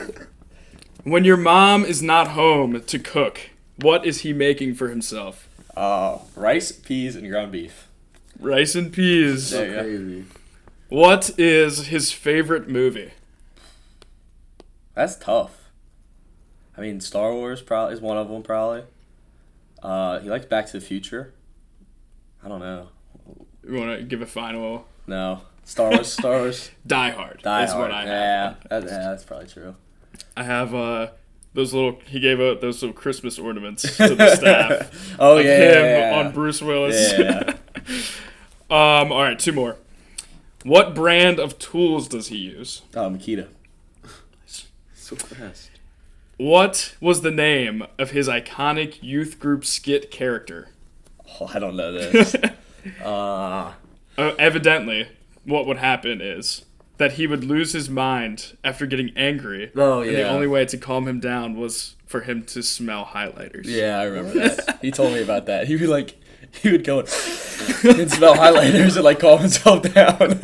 [SPEAKER 3] When your mom is not home to cook, what is he making for himself?
[SPEAKER 2] Rice, peas, and ground beef.
[SPEAKER 3] Rice and peas.
[SPEAKER 2] There you go.
[SPEAKER 1] Crazy.
[SPEAKER 3] What is his favorite movie?
[SPEAKER 2] That's tough. I mean, Star Wars probably is one of them. Probably. He likes Back to the Future. I don't know.
[SPEAKER 3] You want to give a final?
[SPEAKER 2] No. Star Wars. Star Wars.
[SPEAKER 3] Die Hard.
[SPEAKER 2] Die
[SPEAKER 3] is
[SPEAKER 2] Hard.
[SPEAKER 3] what I have.
[SPEAKER 2] Yeah, that's probably true.
[SPEAKER 3] I have those little. He gave out those little Christmas ornaments to the staff.
[SPEAKER 2] Oh
[SPEAKER 3] of
[SPEAKER 2] yeah,
[SPEAKER 3] him
[SPEAKER 2] yeah.
[SPEAKER 3] on Bruce Willis.
[SPEAKER 2] Yeah.
[SPEAKER 3] All right, 2 more. What brand of tools does he use?
[SPEAKER 2] Makita.
[SPEAKER 1] So fast.
[SPEAKER 3] What was the name of his iconic youth group skit character?
[SPEAKER 2] Oh, I don't know this.
[SPEAKER 3] Evidently, what would happen is that he would lose his mind after getting angry.
[SPEAKER 2] Oh,
[SPEAKER 3] And the
[SPEAKER 2] yeah.
[SPEAKER 3] only way to calm him down was for him to smell highlighters.
[SPEAKER 2] Yeah, I remember that. He told me about that. He would go and smell highlighters and like calm himself down.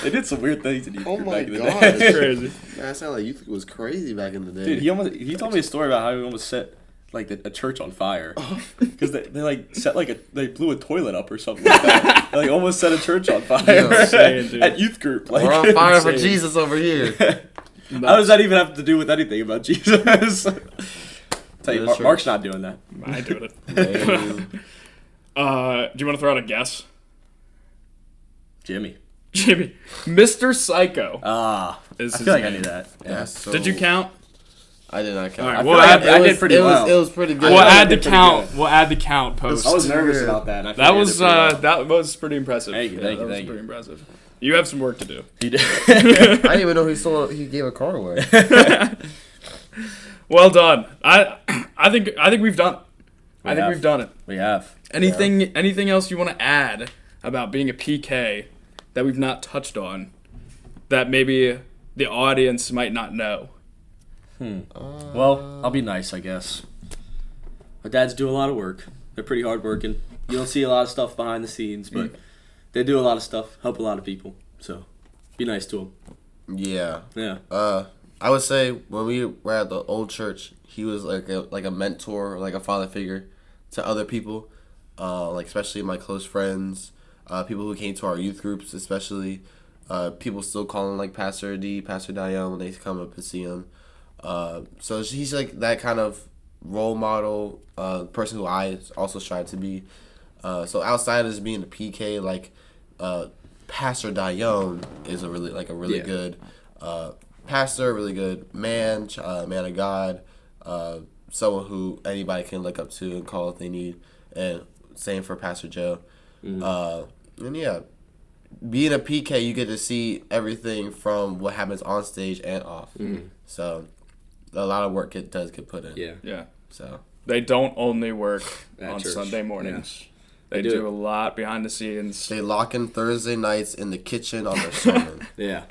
[SPEAKER 2] They did some weird things in youth
[SPEAKER 1] Oh
[SPEAKER 2] group
[SPEAKER 1] my
[SPEAKER 2] back in the
[SPEAKER 1] God.
[SPEAKER 2] day.
[SPEAKER 3] That's crazy.
[SPEAKER 1] Man, that sounded like youth was crazy back in the day.
[SPEAKER 2] Dude, he told me a story about how he almost set like a church on fire because they like set they blew a toilet up or something like that. They, like almost set a church on fire
[SPEAKER 3] Insane,
[SPEAKER 2] at youth group. Like,
[SPEAKER 1] We're on fire for
[SPEAKER 3] insane.
[SPEAKER 1] Jesus over here.
[SPEAKER 2] How does that even have to do with anything about Jesus? Tell you,
[SPEAKER 1] Yeah,
[SPEAKER 2] Mark's not doing that.
[SPEAKER 3] I ain't doing it.
[SPEAKER 1] Hey.
[SPEAKER 3] Do you want to throw out a guess?
[SPEAKER 2] Jimmy.
[SPEAKER 3] Jimmy. Mr. Psycho.
[SPEAKER 2] Ah,
[SPEAKER 3] Is
[SPEAKER 2] I
[SPEAKER 3] his
[SPEAKER 2] feel like I
[SPEAKER 3] name.
[SPEAKER 2] knew that. Yeah.
[SPEAKER 1] That's so,
[SPEAKER 3] Did you count?
[SPEAKER 1] I did not count.
[SPEAKER 3] All right,
[SPEAKER 2] I
[SPEAKER 3] we'll
[SPEAKER 2] feel like
[SPEAKER 3] add,
[SPEAKER 2] I did pretty well.
[SPEAKER 1] It was pretty good.
[SPEAKER 3] we'll
[SPEAKER 2] I
[SPEAKER 3] add the
[SPEAKER 2] did pretty
[SPEAKER 3] count.
[SPEAKER 2] good.
[SPEAKER 3] We'll add the count post.
[SPEAKER 2] I was nervous
[SPEAKER 1] Yeah.
[SPEAKER 2] about that. And I feel
[SPEAKER 3] That
[SPEAKER 2] like I
[SPEAKER 3] was
[SPEAKER 2] did pretty well.
[SPEAKER 3] that was pretty impressive.
[SPEAKER 2] Thank you,
[SPEAKER 3] Yeah,
[SPEAKER 2] thank you,
[SPEAKER 3] that was
[SPEAKER 2] thank you.
[SPEAKER 3] pretty impressive. You have some work to do.
[SPEAKER 2] He did.
[SPEAKER 1] I didn't even know he gave a car away.
[SPEAKER 3] Well done. I think we've done it. I think
[SPEAKER 2] have.
[SPEAKER 3] we've done it.
[SPEAKER 2] We have.
[SPEAKER 3] Anything else you want to add about being a PK that we've not touched on that maybe the audience might not know?
[SPEAKER 2] Well, I'll be nice, I guess. My dads do a lot of work. They're pretty hardworking. You don't see a lot of stuff behind the scenes, but they do a lot of stuff, help a lot of people. So, be nice to them.
[SPEAKER 1] Yeah.
[SPEAKER 2] Yeah.
[SPEAKER 1] I would say when we were at the old church, he was like a mentor, like a father figure to other people, like especially my close friends, people who came to our youth groups, especially. People still call him like Pastor D, Pastor Dion when they come up and see him. So he's like that kind of role model, person who I also strive to be. So outside of just being a PK, like Pastor Dion is a really
[SPEAKER 2] Yeah.
[SPEAKER 1] good pastor, really good man, man of God, someone who anybody can look up to and call if they need. And same for Pastor Joe. And yeah, being a PK, you get to see everything from what happens on stage and off. So a lot of work does get put in.
[SPEAKER 2] Yeah.
[SPEAKER 3] Yeah.
[SPEAKER 1] So
[SPEAKER 3] They don't only work
[SPEAKER 2] At
[SPEAKER 3] on
[SPEAKER 2] church.
[SPEAKER 3] Sunday mornings. They
[SPEAKER 2] They do.
[SPEAKER 3] do a lot behind the scenes.
[SPEAKER 1] they lock in Thursday nights in the kitchen on their sermon.
[SPEAKER 2] Yeah.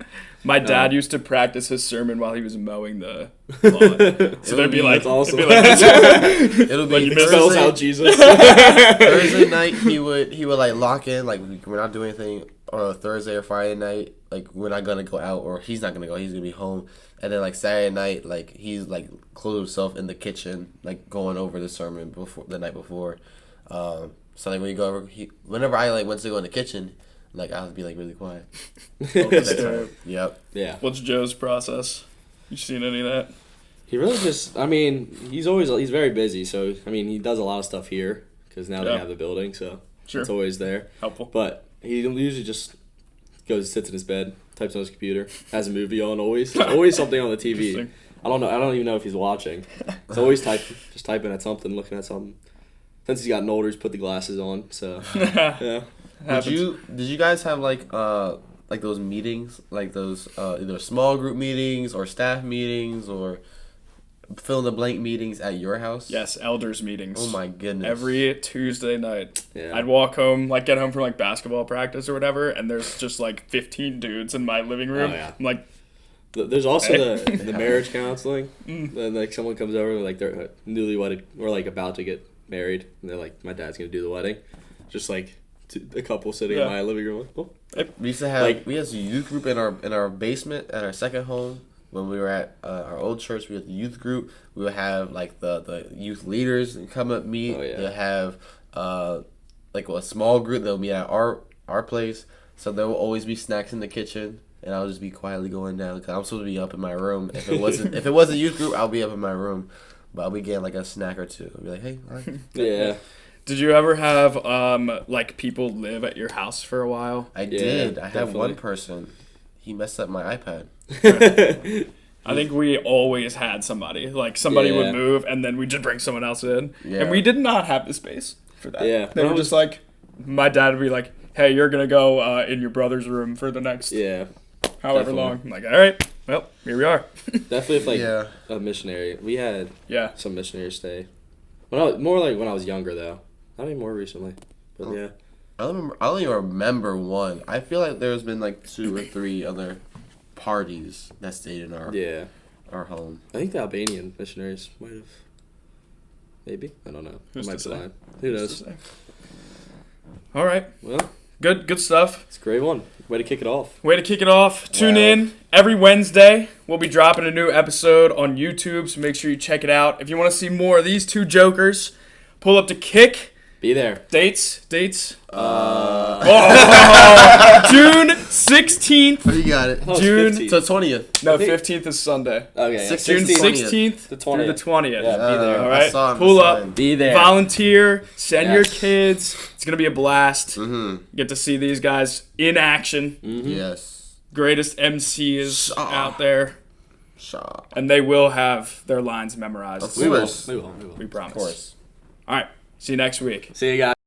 [SPEAKER 3] My dad used to practice his sermon while he was mowing the lawn. So there'd be like,
[SPEAKER 2] That's awesome.
[SPEAKER 3] it'd be like
[SPEAKER 1] It'll be
[SPEAKER 3] Like you missed
[SPEAKER 2] Spells
[SPEAKER 1] Thursday,
[SPEAKER 2] out Jesus.
[SPEAKER 1] Thursday night. He would like lock in, like we're not doing anything on a Thursday or Friday night. Like we're not gonna go out, or he's not gonna go. He's gonna be home. And then like Saturday night, like he's like closed himself in the kitchen, like going over the sermon before the night before. So like when you go over, whenever I like went to go in the kitchen, like I would be like really quiet. Yep.
[SPEAKER 2] Yeah.
[SPEAKER 3] What's Joe's process? You seen any of that?
[SPEAKER 2] He really just, I mean, he's very busy, so, I mean, he does a lot of stuff here, because now they
[SPEAKER 3] Yeah.
[SPEAKER 2] have the building, so
[SPEAKER 3] Sure.
[SPEAKER 2] it's always there.
[SPEAKER 3] Helpful.
[SPEAKER 2] But he usually just goes, sits in his bed, types on his computer, has a movie on always. There's always something on the TV.
[SPEAKER 3] Interesting.
[SPEAKER 2] I don't know, I don't even know if he's watching. It's always just typing at something, looking at something. Since he's gotten older, he's put the glasses on, so, yeah.
[SPEAKER 1] Did you guys have like those meetings, like those either small group meetings or staff meetings or fill in the blank meetings at your house?
[SPEAKER 3] Yes, elders meetings.
[SPEAKER 1] Oh my goodness.
[SPEAKER 3] Every Tuesday night.
[SPEAKER 2] Yeah.
[SPEAKER 3] I'd walk home, like get home from like basketball practice or whatever, and there's just like 15 dudes in my living room.
[SPEAKER 2] Oh, yeah.
[SPEAKER 3] I'm like,
[SPEAKER 2] There's also the marriage counseling. And like someone comes over, like they're newly wedded or like about to get married, and they're like, "My dad's gonna do the wedding." Just like a couple sitting in
[SPEAKER 3] Yeah.
[SPEAKER 2] my living room. Like, oh.
[SPEAKER 1] We used to have
[SPEAKER 2] Like-
[SPEAKER 1] we had a youth group in our basement at our second home. When we were at our old church, we had the youth group. We would have like the youth leaders come up meet.
[SPEAKER 2] Oh, yeah.
[SPEAKER 1] They'll have like a small group. They'll meet at our place. So there will always be snacks in the kitchen, and I'll just be quietly going down because I'm supposed to be up in my room. If it wasn't youth group, I'll be up in my room. But I'll be getting like a snack or two. I'll be like, hey, all right.
[SPEAKER 2] Yeah.
[SPEAKER 3] did you ever have like people live at your house for a while?
[SPEAKER 1] I
[SPEAKER 2] Yeah,
[SPEAKER 1] did. I had
[SPEAKER 2] definitely.
[SPEAKER 1] one person. He messed up my iPad.
[SPEAKER 3] I think we always had somebody. Like somebody
[SPEAKER 2] Yeah.
[SPEAKER 3] would move, and then we just bring someone else in,
[SPEAKER 1] Yeah.
[SPEAKER 3] and we did not have the space for that.
[SPEAKER 2] Yeah.
[SPEAKER 3] They were just like, my dad would be like, "Hey, you're gonna go in your brother's room for the next
[SPEAKER 2] Yeah.
[SPEAKER 3] however
[SPEAKER 2] definitely.
[SPEAKER 3] long." I'm like, "All right, well, here we are."
[SPEAKER 2] Definitely if like
[SPEAKER 1] Yeah.
[SPEAKER 2] a missionary. We had
[SPEAKER 3] Yeah.
[SPEAKER 2] some missionaries stay. When I was younger though. Not any more recently. But yeah.
[SPEAKER 1] I don't even remember one. I feel like there's been like 2 or 3 other parties that stayed in
[SPEAKER 2] Yeah.
[SPEAKER 1] our home.
[SPEAKER 2] I think the Albanian missionaries might have. Maybe? I don't know.
[SPEAKER 3] Who's
[SPEAKER 2] I might
[SPEAKER 3] to
[SPEAKER 2] be
[SPEAKER 3] say?
[SPEAKER 2] lying. Who knows?
[SPEAKER 3] All right.
[SPEAKER 2] Well,
[SPEAKER 3] Good stuff.
[SPEAKER 2] It's a great one. Way to kick it off.
[SPEAKER 3] Way to kick it off. Tune
[SPEAKER 1] Wow.
[SPEAKER 3] in every Wednesday. We'll be dropping a new episode on YouTube, so make sure you check it out. If you want to see more of these two jokers, pull up to Kick.
[SPEAKER 2] Be there.
[SPEAKER 3] Dates.
[SPEAKER 1] Oh,
[SPEAKER 3] June 16th.
[SPEAKER 1] you got it.
[SPEAKER 2] Oh,
[SPEAKER 3] June
[SPEAKER 2] 15th.
[SPEAKER 1] To 20th.
[SPEAKER 3] No,
[SPEAKER 2] I think-
[SPEAKER 3] 15th is Sunday.
[SPEAKER 2] Okay. Yeah.
[SPEAKER 1] Sixteen.
[SPEAKER 3] June
[SPEAKER 1] 16th.
[SPEAKER 3] 16th
[SPEAKER 2] The
[SPEAKER 3] through the 20th.
[SPEAKER 2] Yeah. Be there.
[SPEAKER 3] All
[SPEAKER 1] I
[SPEAKER 3] right.
[SPEAKER 1] saw him
[SPEAKER 3] Pull up.
[SPEAKER 1] sign.
[SPEAKER 2] Be there.
[SPEAKER 3] Volunteer. Send your
[SPEAKER 2] Yes.
[SPEAKER 3] kids. It's going to be a blast.
[SPEAKER 1] Mm-hmm.
[SPEAKER 3] Get to see these guys in action.
[SPEAKER 2] Mm-hmm.
[SPEAKER 1] Yes.
[SPEAKER 3] Greatest MCs
[SPEAKER 1] Shaw.
[SPEAKER 3] out there.
[SPEAKER 1] Shaw.
[SPEAKER 3] And they will have their lines memorized.
[SPEAKER 1] Of
[SPEAKER 2] We will.
[SPEAKER 1] course.
[SPEAKER 2] We will.
[SPEAKER 3] We promise.
[SPEAKER 1] Of course.
[SPEAKER 3] All right. See you next week.
[SPEAKER 2] See you guys.